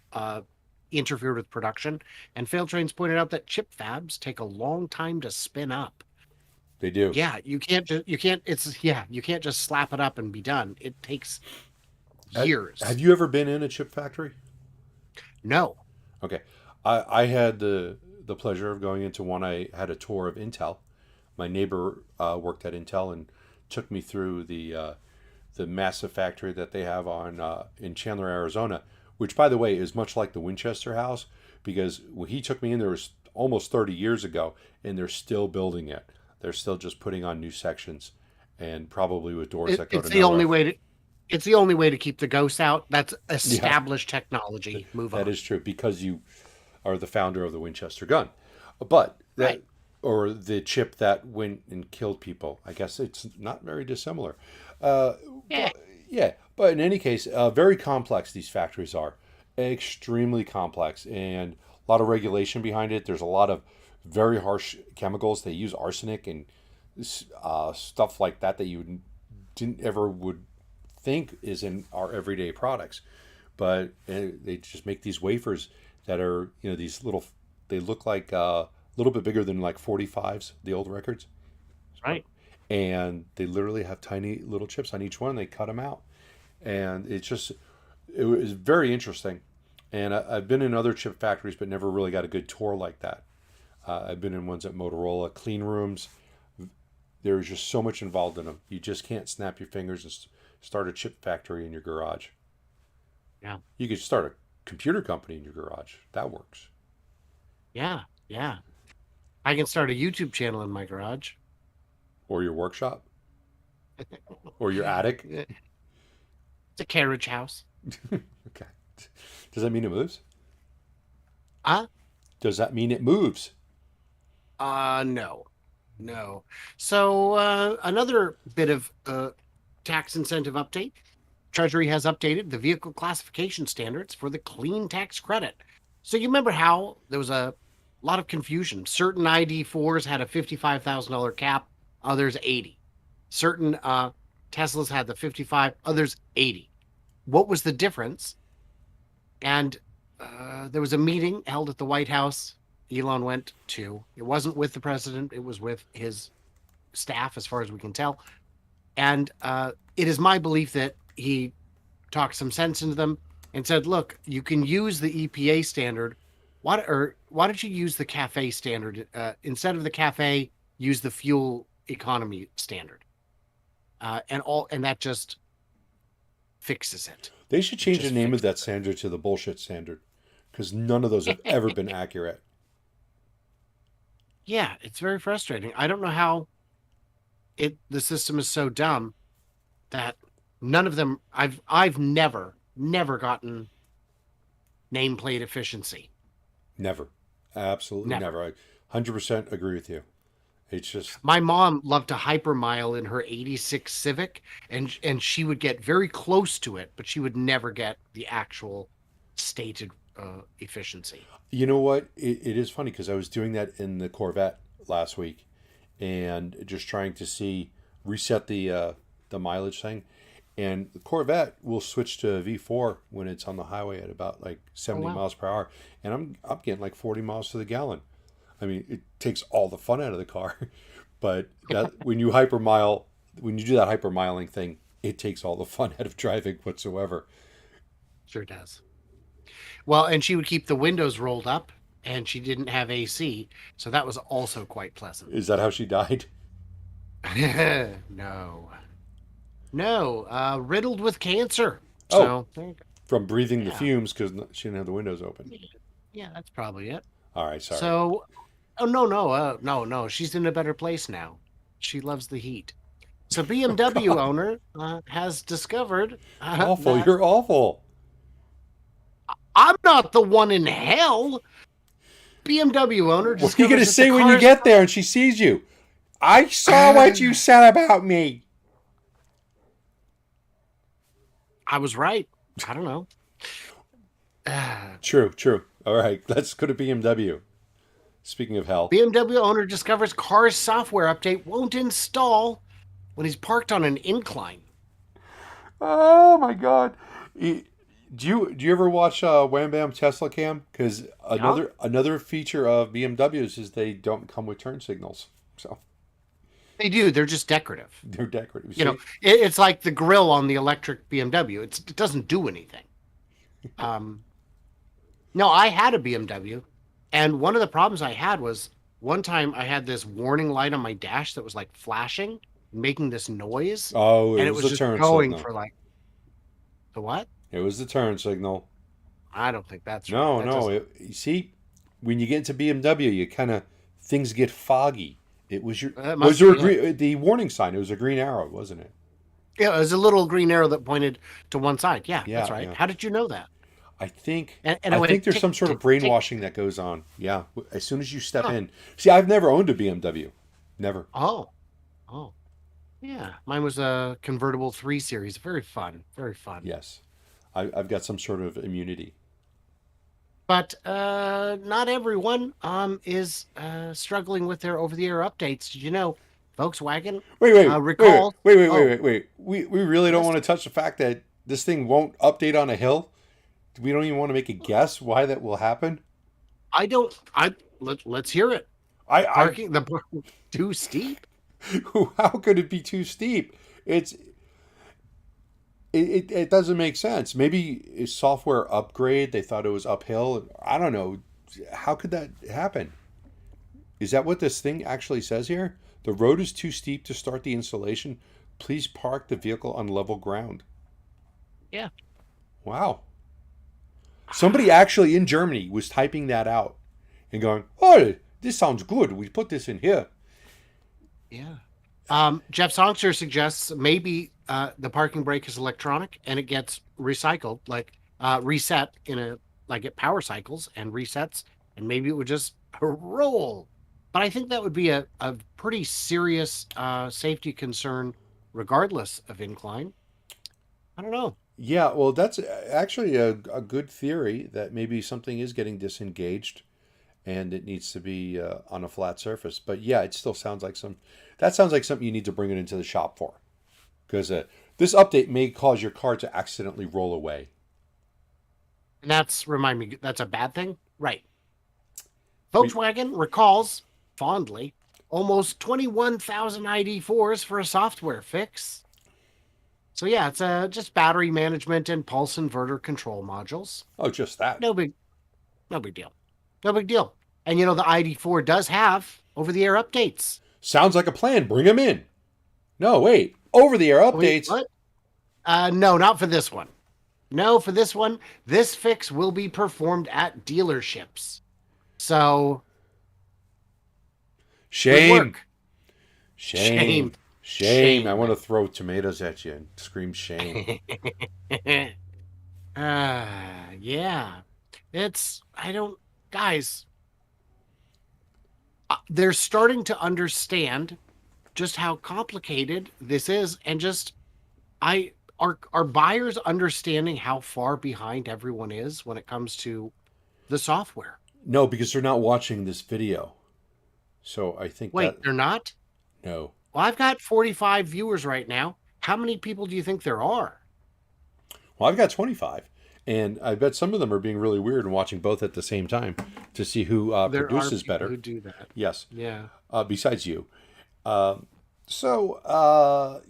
interfered with production, and Fail Trains pointed out that chip fabs take a long time to spin up.
They do.
Yeah, you can't just slap it up and be done. It takes
Have
years.
you ever been in a chip factory?
No.
Okay. I had the pleasure of going into one. I had a tour of Intel. My neighbor worked at Intel and took me through the massive factory that they have on in Chandler, Arizona, which, by the way, is much like the Winchester House because when he took me in there was almost 30 years ago, and they're still building it. They're still just putting on new sections, and probably with doors
It,
that go
it's
to
the only
nowhere.
way to it's the only way to keep the ghosts out. That's
Yeah,
established technology. Move
that
on.
is true because you are the founder of the Winchester gun. But
Right.
that, or the chip that went and killed people, I guess it's not very dissimilar. Uh,
Yeah.
but yeah, but in any case, very complex these factories are, extremely complex, and a lot of regulation behind it. There's a lot of very harsh chemicals. They use arsenic and stuff like that that you didn't ever would think is in our everyday products, but they just make these wafers that are these little. They look like a little bit bigger than like 45s, the old records,
Right.
and they literally have tiny little chips on each one. They cut them out, and it was very interesting. And I've been in other chip factories, but never really got a good tour like that. I've been in ones at Motorola, clean rooms. There's just so much involved in them. You just can't snap your fingers and start a chip factory in your garage.
Yeah.
You could start a computer company in your garage. That works.
Yeah. Yeah. I can start a YouTube channel in my garage.
Or your workshop, or your attic.
It's a carriage house.
Okay. Does that mean it moves?
Uh,
Does that mean it moves?
no. No. So another bit of tax incentive update. Treasury has updated the vehicle classification standards for the clean tax credit. So you remember how there was a lot of confusion. Certain ID4s had a $55,000 cap, others 80. Certain Teslas had the 55, others 80. What was the difference? And there was a meeting held at the White House. Elon went to. It wasn't with the president. It was with his staff, as far as we can tell. And it is my belief that he talked some sense into them and said, "Look, you can use the EPA standard. Why don't you use the CAFE standard instead of the CAFE? Use the fuel economy standard, and that just fixes it."
They should change the name of that standard to the bullshit standard, because none of those have ever been accurate.
Yeah, it's very frustrating. I don't know how the system is so dumb that none of them I've never gotten nameplate efficiency.
Never. Absolutely never. I 100% agree with you. It's just
my mom loved to hypermile in her 86 Civic, and she would get very close to it, but she would never get the actual stated efficiency.
You know what? It is funny because I was doing that in the Corvette last week, and just trying to reset the mileage thing, and the Corvette will switch to a V4 when it's on the highway at about like 70 miles per hour, and I'm getting like 40 miles to the gallon. I mean, it takes all the fun out of the car, but when you do that hypermiling thing, it takes all the fun out of driving whatsoever.
Sure does. Well, and she would keep the windows rolled up, and she didn't have AC, so that was also quite pleasant.
Is that how she died?
No, riddled with cancer. So
from breathing the fumes because she didn't have the windows open.
Yeah, that's probably it.
All right, sorry.
So, no, she's in a better place now. She loves the heat. So BMW owner has discovered.
Awful! You're awful.
I'm not the one in hell. BMW owner.
What are you going to say when you get there and she sees you? I saw what you said about me.
I was right. I don't know.
True. All right, let's go to BMW. Speaking of hell.
BMW owner discovers car's software update won't install when he's parked on an incline.
Oh my God. Do you ever watch Wham Bam Tesla Cam? Because another feature of BMWs is they don't come with turn signals. So
they do. They're just decorative.
They're decorative.
You know, it's like the grill on the electric BMW. It doesn't do anything. No, I had a BMW, and one of the problems I had was one time I had this warning light on my dash that was like flashing, making this noise.
Oh,
and it was just going for like the what?
It was the turn signal.
I don't think that's
right. No. You see, when you get into BMW, you kind of things get foggy. It was the warning sign. It was a green arrow, wasn't it?
Yeah, it was a little green arrow that pointed to one side. Yeah, that's right. Yeah. How did you know that?
I think there's some sort of brainwashing that goes on. Yeah, as soon as you step in. See, I've never owned a BMW. Never.
Oh. Yeah, mine was a convertible 3 Series. Very fun.
Yes. I've got some sort of immunity.
But not everyone is struggling with their over-the-air updates. Did you know Volkswagen?
Wait. We really don't want to touch the fact that this thing won't update on a hill. We don't even want to make a guess why that will happen.
Let's hear it. The too steep.
How could it be too steep? It doesn't make sense. Maybe a software upgrade. They thought it was uphill. I don't know. How could that happen? Is that what this thing actually says here? The road is too steep to start the installation. Please park the vehicle on level ground.
Yeah.
Wow. Somebody actually in Germany was typing that out and going, "Oh, this sounds good. We put this in here."
Yeah. Jeff Songster suggests maybe the parking brake is electronic and it gets recycled, like reset it power cycles and resets, and maybe it would just roll. But I think that would be a pretty serious safety concern, regardless of incline. I don't know.
Yeah, well, that's actually a good theory that maybe something is getting disengaged and it needs to be on a flat surface. But yeah, it still sounds like that sounds like something you need to bring it into the shop for because this update may cause your car to accidentally roll away.
And remind me, that's a bad thing? Right.
We,
Volkswagen recalls fondly almost 21,000 ID4s for a software fix. So yeah, it's just battery management and pulse inverter control modules.
oh, just that.
No big deal. No big deal. And the ID4 does have over-the-air updates.
Sounds like a plan. Bring them in. No, wait. Over the air
Wait,
updates.
what? No, not for this one. No, for this one, this fix will be performed at dealerships. So,
Shame.
work.
Shame. Shame. I want to throw tomatoes at you and scream shame.
Yeah. Guys, they're starting to understand just how complicated this is. And are buyers understanding how far behind everyone is when it comes to the software?
No, because they're not watching this video. So I think
Wait, they're not?
no.
Well, I've got 45 viewers right now. How many people do you think there are?
Well, I've got 25. And I bet some of them are being really weird and watching both at the same time to see who
There are
produces
people
better.
who do that.
Yes.
Yeah.
Besides you. So how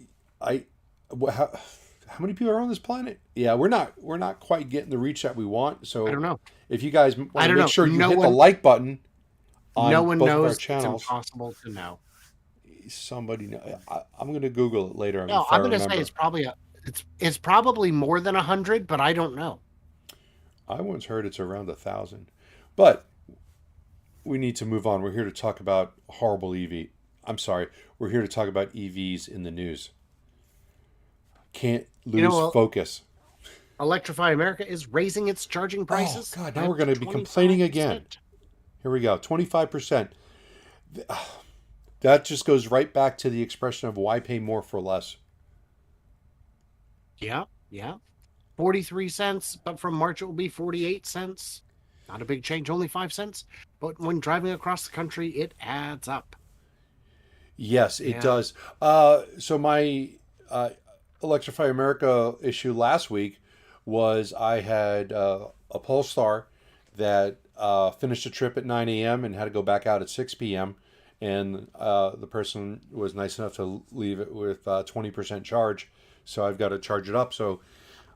many people are on this planet? Yeah, we're not quite getting the reach that we want. So
I don't know.
if you guys want
I
to
don't
make
know.
sure you
No
hit the
one,
like button on
no one
both of our
knows. It's
channels,
impossible to know.
somebody know. I'm going to Google it later.
No,
If I
I'm going to say
remember.
it's probably more than 100, but I don't know.
I once heard it's around 1,000, but we need to move on. We're here to talk about horrible EV. I'm sorry. We're here to talk about EVs in the news. Can't lose focus.
Electrify America is raising its charging
Oh
prices.
God! Now we're going to be complaining again.
25%.
Here we go. 25%. That just goes right back to the expression of why pay more for less.
Yeah, yeah. 43 cents, but from March it will be 48 cents. Not a big change, only 5 cents. But when driving across the country, it adds up.
Yes, it
Yeah.
does. So my Electrify America issue last week was I had a Polestar that finished a trip at 9 a.m. and had to go back out at 6 p.m. And the person was nice enough to leave it with 20% charge. So I've got to charge it up. So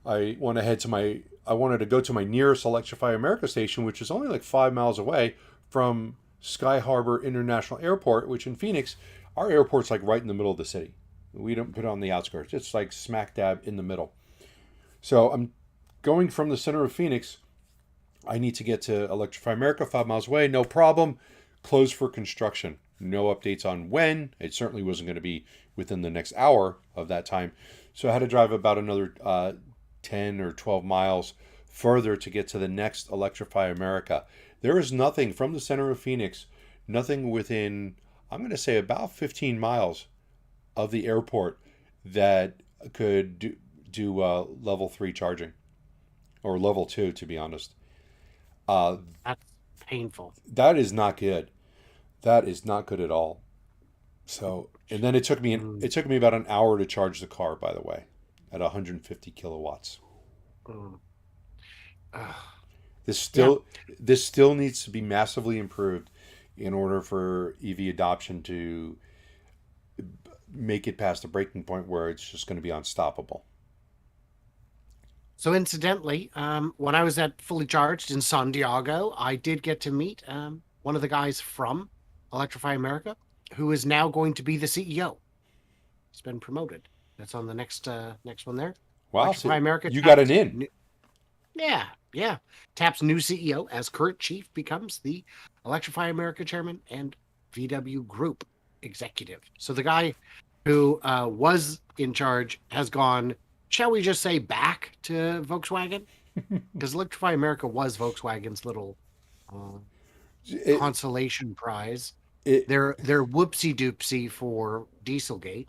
I wanted to go to my nearest Electrify America station, which is only like 5 miles away from Sky Harbor International Airport, which in Phoenix, our airport's like right in the middle of the city. We don't put it on the outskirts. It's like smack dab in the middle. So I'm going from the center of Phoenix. I need to get to Electrify America, 5 miles away. No problem. Closed for construction. No updates on when. It certainly wasn't going to be within the next hour of that time. So I had to drive about another 10 or 12 miles further to get to the next Electrify America. There is nothing from the center of Phoenix, nothing within, I'm going to say, about 15 miles of the airport that could do level 3 charging, or level 2, to be honest.
That's painful.
That is not good. That is not good at all. So, and then it took me about an hour to charge the car, by the way, at 150 kilowatts.
Mm.
This still needs to be massively improved in order for EV adoption to make it past the breaking point where it's just going to be unstoppable.
So incidentally, when I was at Fully Charged in San Diego, I did get to meet one of the guys from Electrify America, who is now going to be the CEO. He's been promoted. That's on the next one there.
Wow,
Electrify
so
America.
you got an in.
Yeah. Taps new CEO as current chief becomes the Electrify America chairman and VW Group executive. So the guy who was in charge has gone, shall we just say, back to Volkswagen? Because Electrify America was Volkswagen's little consolation prize.
It
They're whoopsie doopsie for Dieselgate.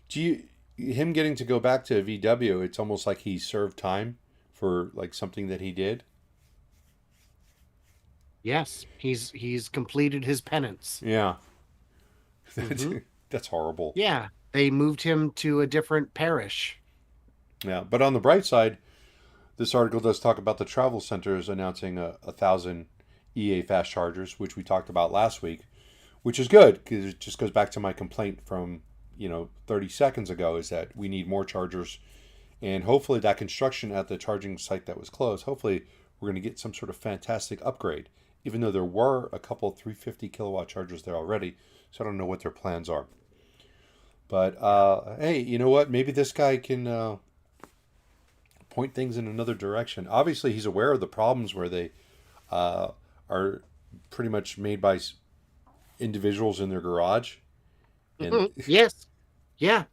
do you him getting to go back to VW? It's almost like he served time for like something that he did.
Yes, he's completed his penance.
Yeah,
Hmm.
that's horrible.
Yeah, they moved him to a different parish.
Yeah, but on the bright side, this article does talk about the travel centers announcing 1,000 EA fast chargers, which we talked about last week, which is good because it just goes back to my complaint from 30 seconds ago is that we need more chargers, and hopefully that construction at the charging site that was closed, hopefully we're going to get some sort of fantastic upgrade, even though there were a couple 350 kilowatt chargers there already. So I don't know what their plans are. But hey, you know what? Maybe this guy can point things in another direction. Obviously, he's aware of the problems where they uh, are pretty much made by individuals in their garage, and
Mhm. Yes, yeah.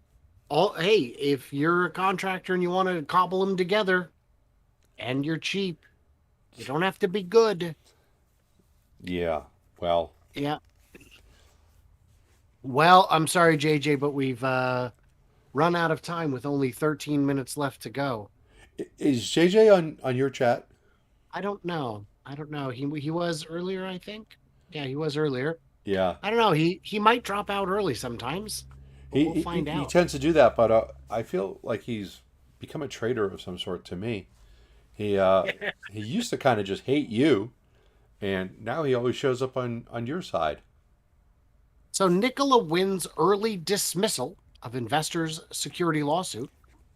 All hey, if you're a contractor and you want to cobble them together, and you're cheap, you don't have to be good.
yeah, well,
Yeah. Well, I'm sorry, JJ, but we've run out of time with only 13 minutes left to go.
is JJ on your chat?
I don't know. I don't know. He was earlier, I think. Yeah, he was earlier.
Yeah,
I don't know. He might drop out early sometimes, but we'll
he
find
he
out.
tends to do that, but I feel like he's become a traitor of some sort to me. He he used to kind of just hate you, and now he always shows up on your side.
So Nikola wins early dismissal of investors' security lawsuit.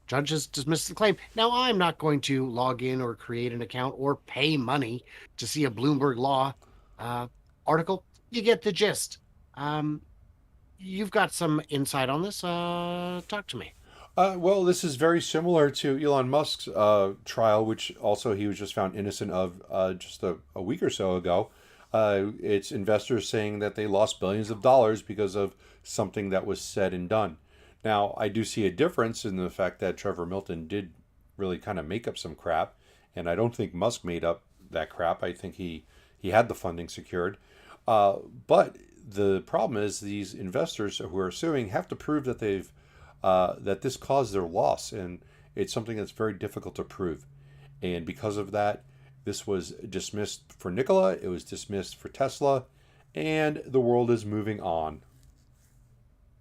Judges dismiss the claim. Now, I'm not going to log in or create an account or pay money to see a Bloomberg Law uh, article. You get the gist. Um, you've got some insight on this. Talk to me.
Well, this is very similar to Elon Musk's trial, which also he was just found innocent of just a week or so ago. It's investors saying that they lost billions of dollars because of something that was said and done. Now, I do see a difference in the fact that Trevor Milton did really kind of make up some crap, and I don't think Musk made up that crap. I think he had the funding secured. But the problem is these investors who are suing have to prove that that this caused their loss, and it's something that's very difficult to prove. And because of that, this was dismissed for Nikola, it was dismissed for Tesla, and the world is moving on.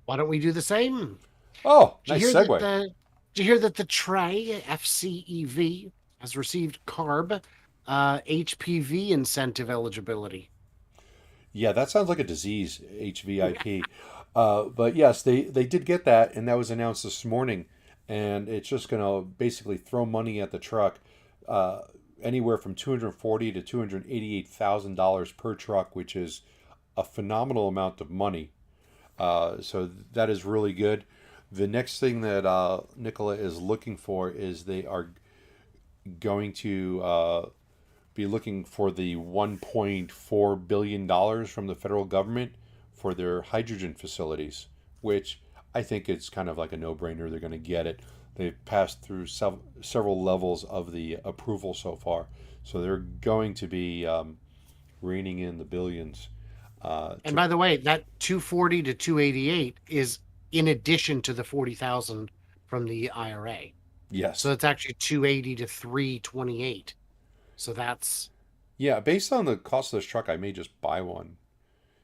Why don't we do the same?
Oh,
Did you
nice
hear that
segue.
the Did you hear that the Tray FCEV has received CARB HPV incentive eligibility?
Yeah, that sounds like a disease, HVIP. But yes, they did get that, and that was announced this morning. And it's just going to basically throw money at the truck, uh, anywhere from 240 to $288,000 per truck, which is a phenomenal amount of money. So that is really good. The next thing that Nikola is looking for is they are going to be looking for the $1.4 billion from the federal government for their hydrogen facilities, which I think it's kind of like a no brainer. They're going to get it. They've passed through several levels of the approval so far. So they're going to be reining in the billions.
And by the way, that 240 to 288 is in addition to the 40,000 from the IRA. So
Yes.
it's actually 280 to 328. So that's
Yeah, based on the cost of this truck, I may just buy one.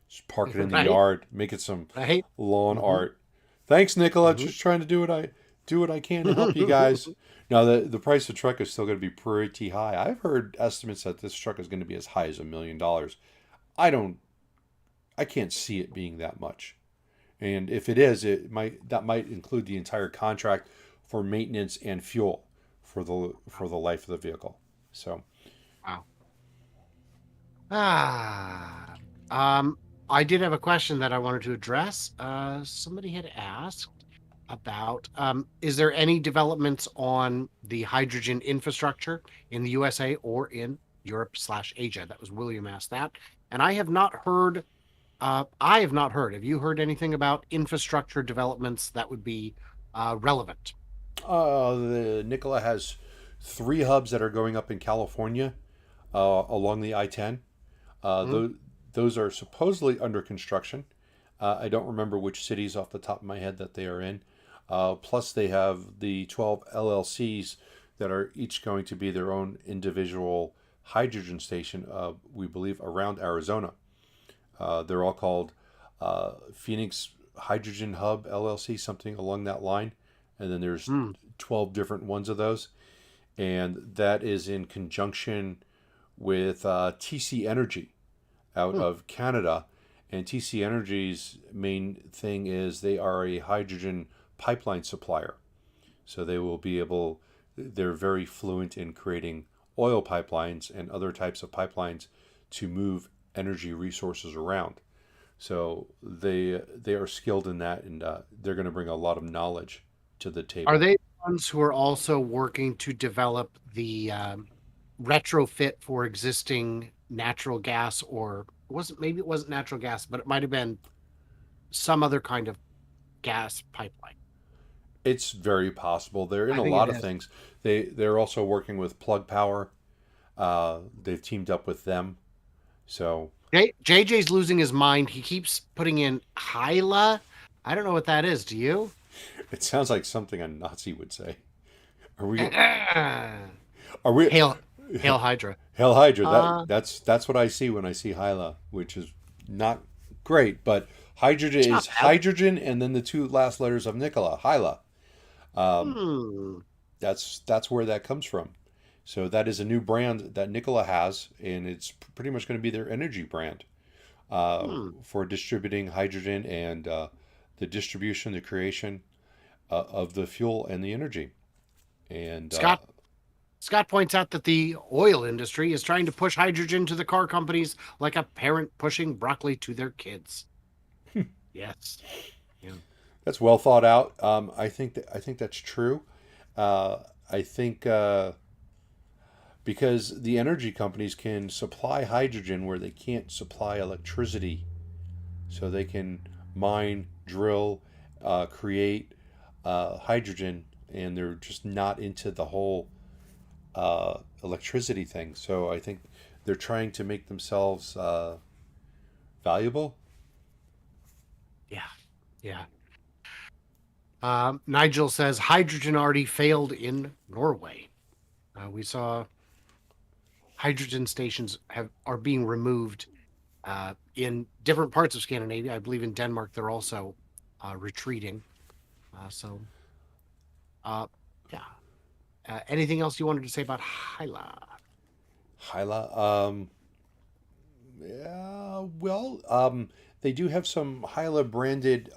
Just park it in the
right,
yard, make it some
right.
lawn
Hmm.
art. Thanks, Nicola.
Hmm.
Just trying to do what I can to help you guys. Now the price of the truck is still going to be pretty high. I've heard estimates that this truck is going to be as high as $1 million. I don't. I can't see it being that much. And if it is, that might include the entire contract for maintenance and fuel for the life of the vehicle. So
Wow. Ah, um, I did have a question that I wanted to address. Somebody had asked about is there any developments on the hydrogen infrastructure in the USA or in Europe/Asia? That was William asked that, and I have not heard. I have not heard. Have you heard anything about infrastructure developments that would be relevant?
the Nikola has three hubs that are going up in California along the I-10. Uh,
Hmm?
those those are supposedly under construction. I don't remember which cities off the top of my head that they are in. Plus, they have the 12 LLCs that are each going to be their own individual hydrogen station, we believe, around Arizona. They're all called Phoenix Hydrogen Hub LLC, something along that line. And then there's
Hmm.
12 different ones of those. And that is in conjunction with TC Energy out
Hmm.
of Canada. And TC Energy's main thing is they are a hydrogen pipeline supplier. So they will be able, they're very fluent in creating oil pipelines and other types of pipelines to move energy resources around. So they are skilled in that, and they're going to bring a lot of knowledge to the
Are
table.
they the ones who are also working to develop the retrofit for existing natural gas, or wasn't maybe it wasn't natural gas, but it might have been some other kind of gas pipeline?
It's very possible. They're in
I
a
think it
lot of
is.
things. They're also working with Plug Power. They've teamed up with them. So
JJ's losing his mind. He keeps putting in Hyla. I don't know what that is. Do you?
it sounds like something a Nazi would say. Are we?
Hail,
Are we?
Hail Hydra.
Hell Hydra.
Uh,
That's what I see when I see Hyla, which is not great. But hydrogen
it's not
is
bad.
hydrogen, and then the two last letters of Nikola, Hyla. Um,
Hmm.
that's where that comes from. So that is a new brand that Nikola has, and it's pretty much going to be their energy brand
Hmm.
for distributing hydrogen and the distribution, the creation of the fuel and the energy. And
Scott Scott points out that the oil industry is trying to push hydrogen to the car companies like a parent pushing broccoli to their kids. Yes. Yeah.
that's well thought out. I think that's true. I think because the energy companies can supply hydrogen where they can't supply electricity, so they can mine, drill, create hydrogen, and they're just not into the whole electricity thing. So I think they're trying to make themselves valuable.
Yeah. Yeah. Nigel says hydrogen already failed in Norway. We saw hydrogen stations are being removed in different parts of Scandinavia. I believe in Denmark they're also retreating. So, uh, yeah. Anything else you wanted to say about Hyla?
Hyla. Yeah, well, they do have some Hyla branded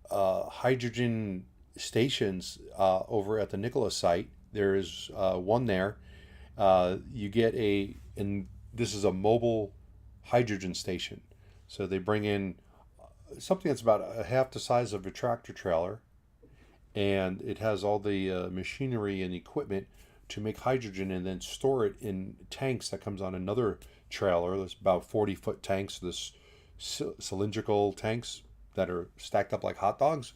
hydrogen stations over at the Nikola site. There is one there. You get and this is a mobile hydrogen station. So they bring in something that's about a half the size of a tractor trailer, and it has all the machinery and equipment to make hydrogen and then store it in tanks that comes on another trailer. There's about 40-foot tanks, this cylindrical tanks that are stacked up like hot dogs.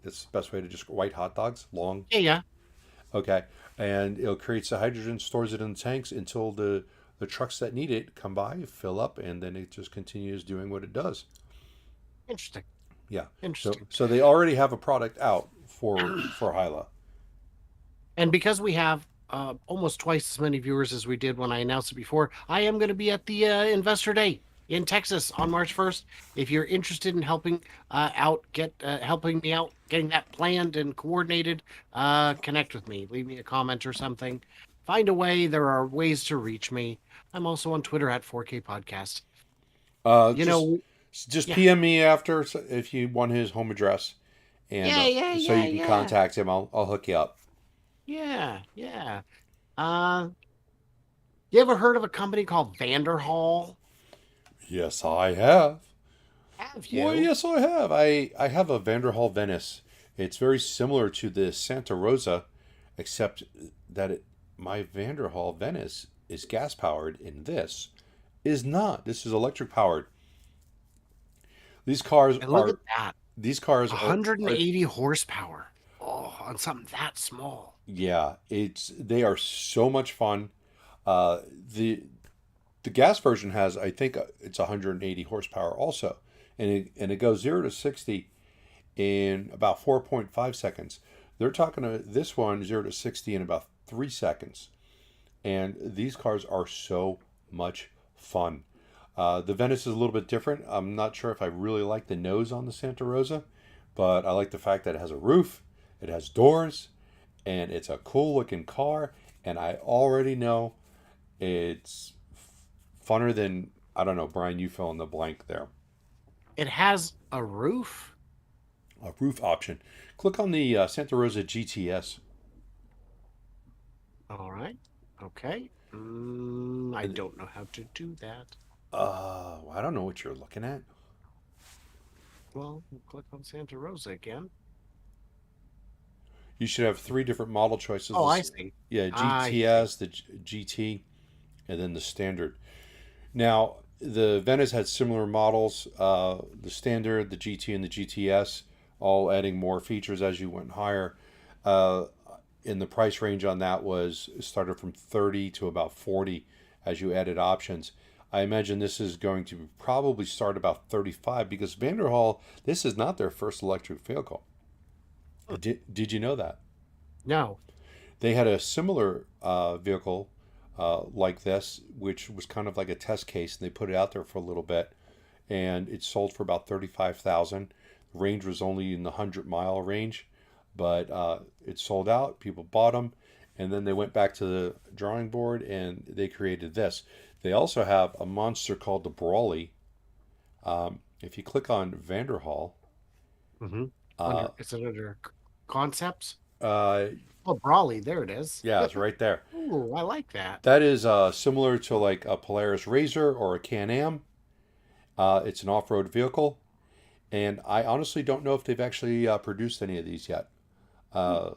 That's the best way to just white hot dogs, long.
Yeah, yeah.
Okay, and it creates the hydrogen, stores it in the tanks until the trucks that need it come by, fill up, and then it just continues doing what it does.
Interesting.
Yeah.
Interesting.
So they already have a product out for Hyla.
And because we have almost twice as many viewers as we did when I announced it before, I am going to be at the Investor Day in Texas on March 1st. If you're interested in helping helping me out, getting that planned and coordinated, connect with me. Leave me a comment or something. Find a way. There are ways to reach me. I'm also on Twitter at 4K Podcast.
Uh,
You
just
know,
just
yeah,
PM me after if you want his home address, and
yeah, yeah,
so
yeah,
you can
yeah,
contact him. I'll hook you up.
yeah, yeah. Uh, you ever heard of a company called Vanderhall?
Yes, I have.
Have
Well,
you?
yes, I have. I have a Vanderhall Venice. It's very similar to the Santa Rosa, except that my Vanderhall Venice is gas powered, and this is not. This is electric powered. These cars
And look at
are
that.
these cars are
180 horsepower. Oh, on something that small.
yeah. They are so much fun. Uh, the The gas version has, I think, it's 180 horsepower also, and it goes 0 to 60 in about 4.5 seconds. They're talking to this one 0 to 60 in about 3 seconds, and these cars are so much fun. The Venice is a little bit different. I'm not sure if I really like the nose on the Santa Rosa, but I like the fact that it has a roof, it has doors, and it's a cool looking car. And I already know it's funner than, I don't know, Brian, you fill in the blank there.
It has a roof.
A roof option. Click on the Santa Rosa GTS.
All right. Okay. I don't know how to do that.
I don't know what you're looking at.
Well, we'll click on Santa Rosa again.
You should have three different model choices.
Oh, I see.
Yeah,
I see.
GTS, the GT, and then the standard. Now, the Venice had similar models, the standard, the GT, and the GTS, all adding more features as you went higher. Uh, in the price range on that was started from 30 to about 40 as you added options. I imagine this is going to probably start about 35 because Vanderhall, this is not their first electric vehicle. Did you know that?
No.
They had a similar vehicle like this, which was kind of like a test case, and they put it out there for a little bit, and it sold for about 35,000. Range was only in the 100-mile range, but it sold out. People bought them, and then they went back to the drawing board and they created this. They also have a monster called the Brawley. If you click on Vanderhall,
Mm-hmm.
uh,
Is it under concepts?
uh,
Oh, Brawley. There it is.
yeah, it's right there.
Ooh, I like that.
That is similar to like a Polaris Razor or a Can-Am. It's an off-road vehicle, and I honestly don't know if they've actually produced any of these yet. Uh,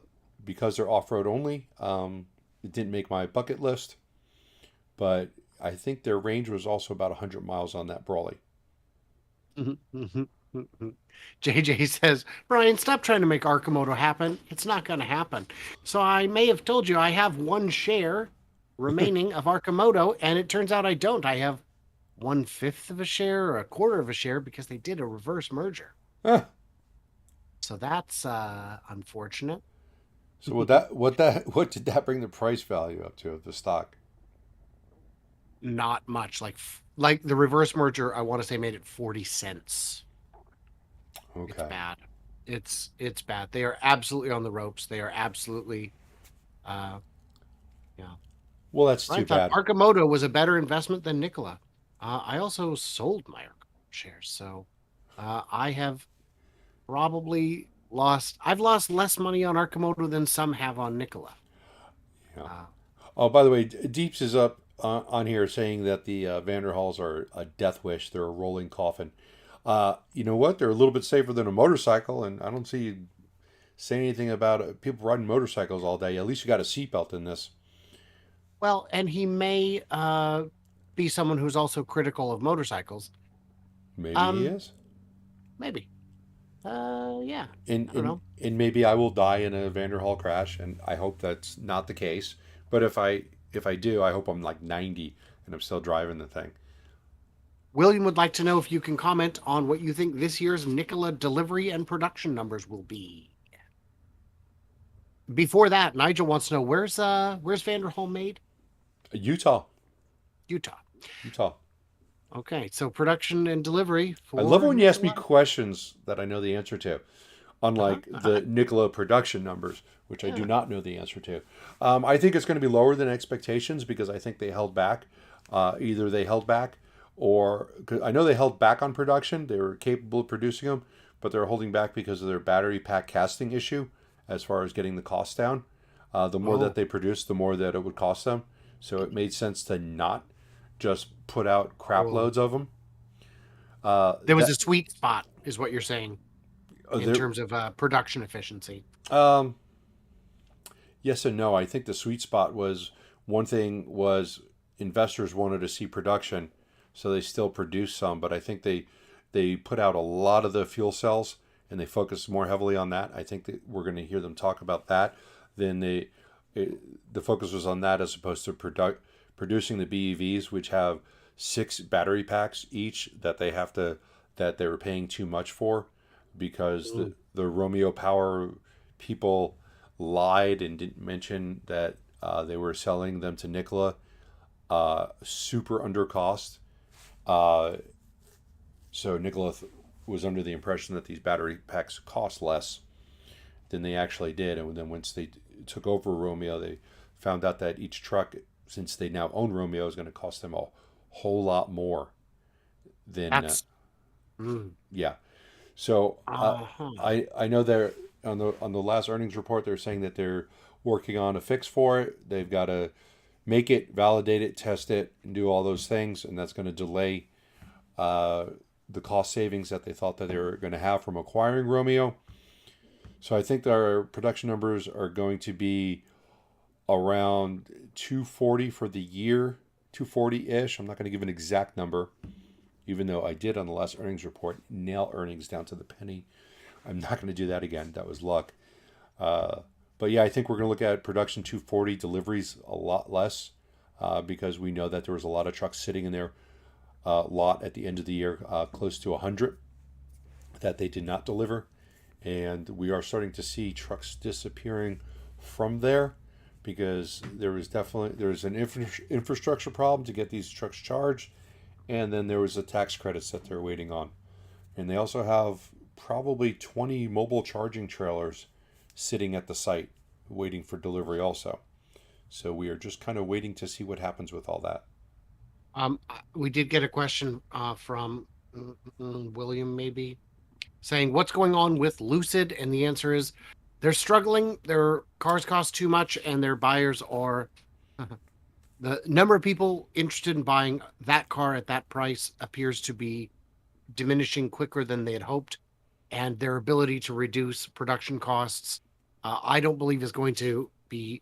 because they're off-road only, it didn't make my bucket list, but I think their range was also about 100 miles on that Brawley.
JJ says, Brian, stop trying to make Arcimoto happen. It's not going to happen. So I may have told you I have one share remaining of Arcimoto, and it turns out I don't. I have 1/5 of a share or a quarter of a share because they did a reverse merger.
Huh.
So that's unfortunate.
So what did that bring the price value up to of the stock?
Not much. Like the reverse merger, I want to say made it 40 cents. It's
Okay.
bad. It's bad. They are absolutely on the ropes. They are absolutely uh yeah.
Well, that's too
Brian thought
bad.
Arcimoto was a better investment than Nikola. I also sold my shares, so I have probably I've lost less money on Arcimoto than some have on Nikola.
Yeah.
Uh,
Oh, by the way, Deeps is up on here saying that the Vanderhalls are a death wish. They're a rolling coffin. You know what? They're a little bit safer than a motorcycle, and I don't see you say anything about people riding motorcycles all day. At least you got a seatbelt in this.
well, and he may be someone who's also critical of motorcycles.
Maybe he
Um,
is.
maybe. Yeah.
And
I don't
and
know.
and maybe I will die in a Vanderhall crash, and I hope that's not the case. But if I do, I hope I'm like 90 and I'm still driving the thing.
William would like to know if you can comment on what you think this year's Nikola delivery and production numbers will be. Before that, Nigel wants to know where's Vanderhall made?
Utah,
Utah.
Utah.
Okay, so production and delivery
I love it
for
when you ask me
Nikola.
questions that I know the answer to,
Uh-huh.
unlike the Nikola production numbers, which I do
Yeah.
not know the answer to. I think it's going to be lower than expectations because I think they held back. Either they held back, or 'cause I know they held back on production. They were capable of producing them, but they're holding back because of their battery pack casting issue, as far as getting the cost down. The more that
Oh,
they produced, the more that it would cost them. So it made sense to not just put out crap
oh.
loads of them.
There was
That
a sweet spot, is what you're saying, in
there.
terms of production efficiency.
Um, yes and no. I think the sweet spot was one thing was investors wanted to see production, so they still produced some, but I think they put out a lot of the fuel cells and they focused more heavily on that. I think that we're going to hear them talk about that. Then the focus was on that as opposed to producing the BEVs, which have 6 battery packs each that they were paying too much for, because
Mm.
the Romeo Power people lied and didn't mention that they were selling them to Nikola super under cost. Uh, so Nikola was under the impression that these battery packs cost less than they actually did, and then once they took over Romeo, they found out that each truck, since they now own Romeo, is going to cost them a whole lot more than
That's mm.
yeah. So
Uh-huh.
I know they're on the last earnings report, they're saying that they're working on a fix for it. They've got to make it, validate it, test it, and do all those things, and that's going to delay uh, the cost savings that they thought that they were going to have from acquiring Romeo. So I think our production numbers are going to be around 240 for the year, 240 ish. I'm not going to give an exact number, even though I did on the last earnings report nail earnings down to the penny. I'm not going to do that again. That was luck. Uh, but yeah, I think we're going to look at production 240, deliveries a lot less, because we know that there was a lot of trucks sitting in their lot at the end of the year, close to 100 that they did not deliver. And we are starting to see trucks disappearing from there, because there's an infrastructure problem to get these trucks charged, and then there was the tax credits that they're waiting on, and they also have probably 20 mobile charging trailers sitting at the site waiting for delivery also. So we are just kind of waiting to see what happens with all that.
We did get a question from William, maybe, saying what's going on with Lucid, and the answer is they're struggling. Their cars cost too much, and their buyers are the number of people interested in buying that car at that price appears to be diminishing quicker than they had hoped, and their ability to reduce production costs, I don't believe is going to be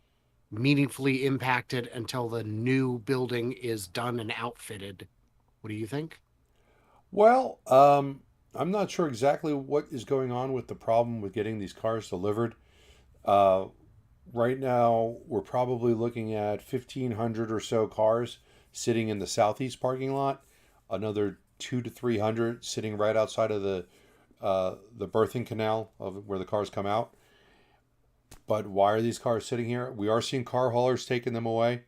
meaningfully impacted until the new building is done and outfitted. What do you think?
Well, I'm not sure exactly what is going on with the problem with getting these cars delivered. Uh, right now, we're probably looking at 1,500 or so cars sitting in the southeast parking lot, another 2 to 300 sitting right outside of the berthing canal of where the cars come out. But why are these cars sitting here? We are seeing car haulers taking them away.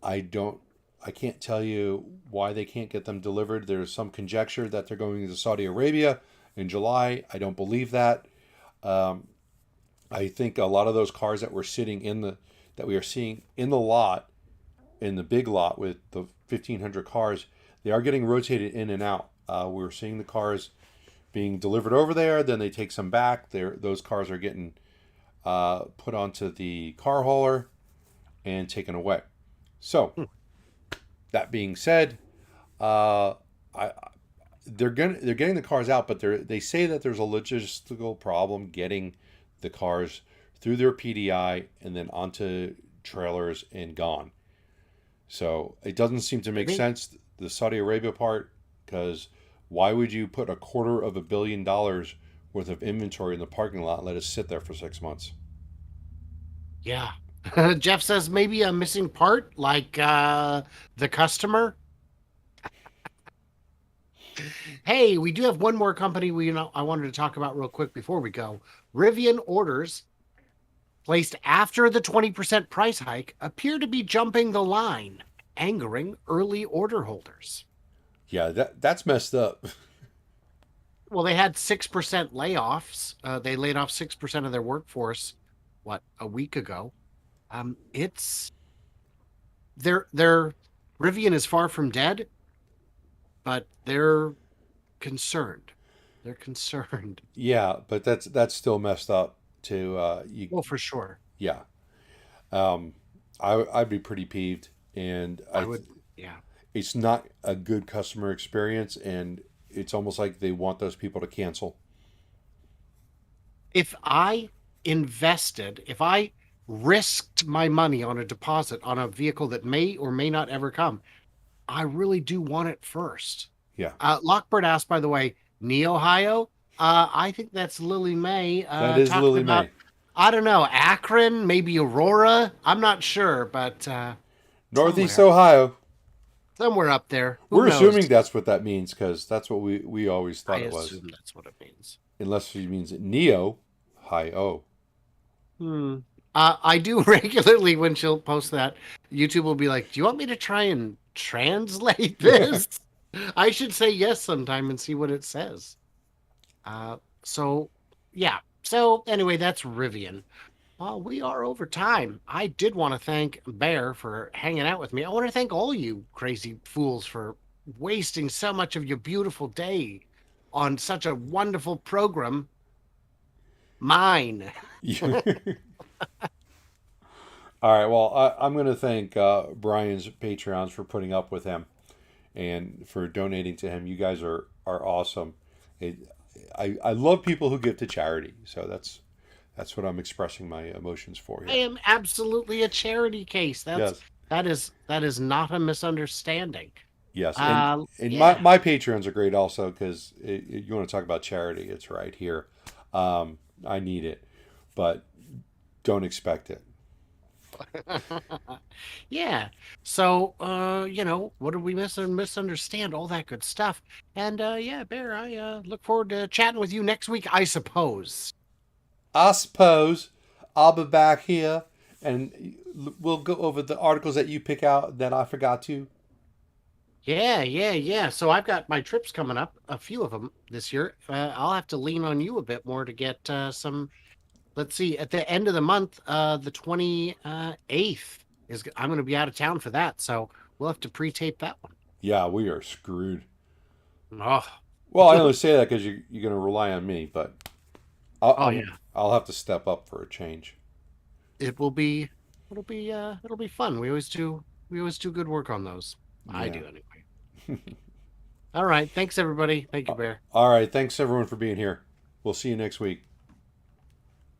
I don't I can't tell you why they can't get them delivered. There's some conjecture that they're going to Saudi Arabia in July. I don't believe that. Um, I think a lot of those cars that we are seeing in the lot, in the big lot with the 1,500 cars, they are getting rotated in and out. We're seeing the cars being delivered over there, then they take some back. Those cars are getting put onto the car hauler and taken away. So
Hmm.
that being said, uh, I, they're getting the cars out, but they say that there's a logistical problem getting the cars through their PDI and then onto trailers and gone. So it doesn't seem to make
Maybe.
sense, the Saudi Arabia part, because why would you put $250 million worth of inventory in the parking lot and let it sit there for 6 months?
Yeah. Jeff says maybe a missing part, like the customer. Hey, we do have one more company I wanted to talk about real quick before we go. Rivian orders placed after the 20% price hike appear to be jumping the line, angering early order holders.
Yeah, that's messed up.
Well, they had 6% layoffs. They laid off 6% of their workforce, what, a week ago. It's their Rivian is far from dead, but they're concerned. They're concerned.
Yeah, but that's still messed up to you.
Well, for sure.
Yeah, um, I'd be pretty peeved, and
I would, yeah.
it's not a good customer experience, and it's almost like they want those people to cancel.
If I if I risked my money on a deposit on a vehicle that may or may not ever come, I really do want it first.
Yeah,
Lockbird asked, by the way, Ohio. I think that's Lily May
that is
talking
Lily
about,
May.
I don't know, Akron, maybe Aurora. I'm not sure, but
Northeast
somewhere,
Ohio.
somewhere up there. Who
We're assuming
knows?
that's what that means because that's what we always
I
thought it was.
assume that's what it means.
Unless he means Neo, hi oh.
Hmm. I do regularly when she'll post that. YouTube will be like, "Do you want me to try and translate this?" I should say yes sometime and see what it says. So yeah. So anyway, that's Rivian. We are over time. I did want to thank Bear for hanging out with me. I want to thank all you crazy fools for wasting so much of your beautiful day on such a wonderful program. Mine.
All right. Well, I'm going to thank Brian's Patreons for putting up with him and for donating to him. You guys are awesome. It, I love people who give to charity. So that's what I'm expressing my emotions for
I
here.
am absolutely a charity case.
Yes.
That is not a misunderstanding.
Yes. And my,
Yeah.
my Patreons are great also because you want to talk about charity. It's right here. I need it, but don't expect it.
Yeah. So, what did we misunderstand? All that good stuff. And yeah, Bear, I look forward to chatting with you next week, I suppose.
I suppose I'll be back here and we'll go over the articles that you pick out that I forgot to.
Yeah, yeah, yeah. So I've got my trips coming up, a few of them this year. I'll have to lean on you a bit more to get some. Let's see, at the end of the month, the 28th is I'm going to be out of town for that, so we'll have to pre-tape that one.
Yeah, we are screwed.
Oh,
Well, I only say that because you're going to rely on me, but I'll,
oh
I'm
yeah.
I'll have to step up for a change.
It will be it'll be fun. We always do good work on those. I
Yeah.
do anyway. All right. Thanks everybody. Thank you, Bear.
All right. Thanks everyone for being here. We'll see you next week.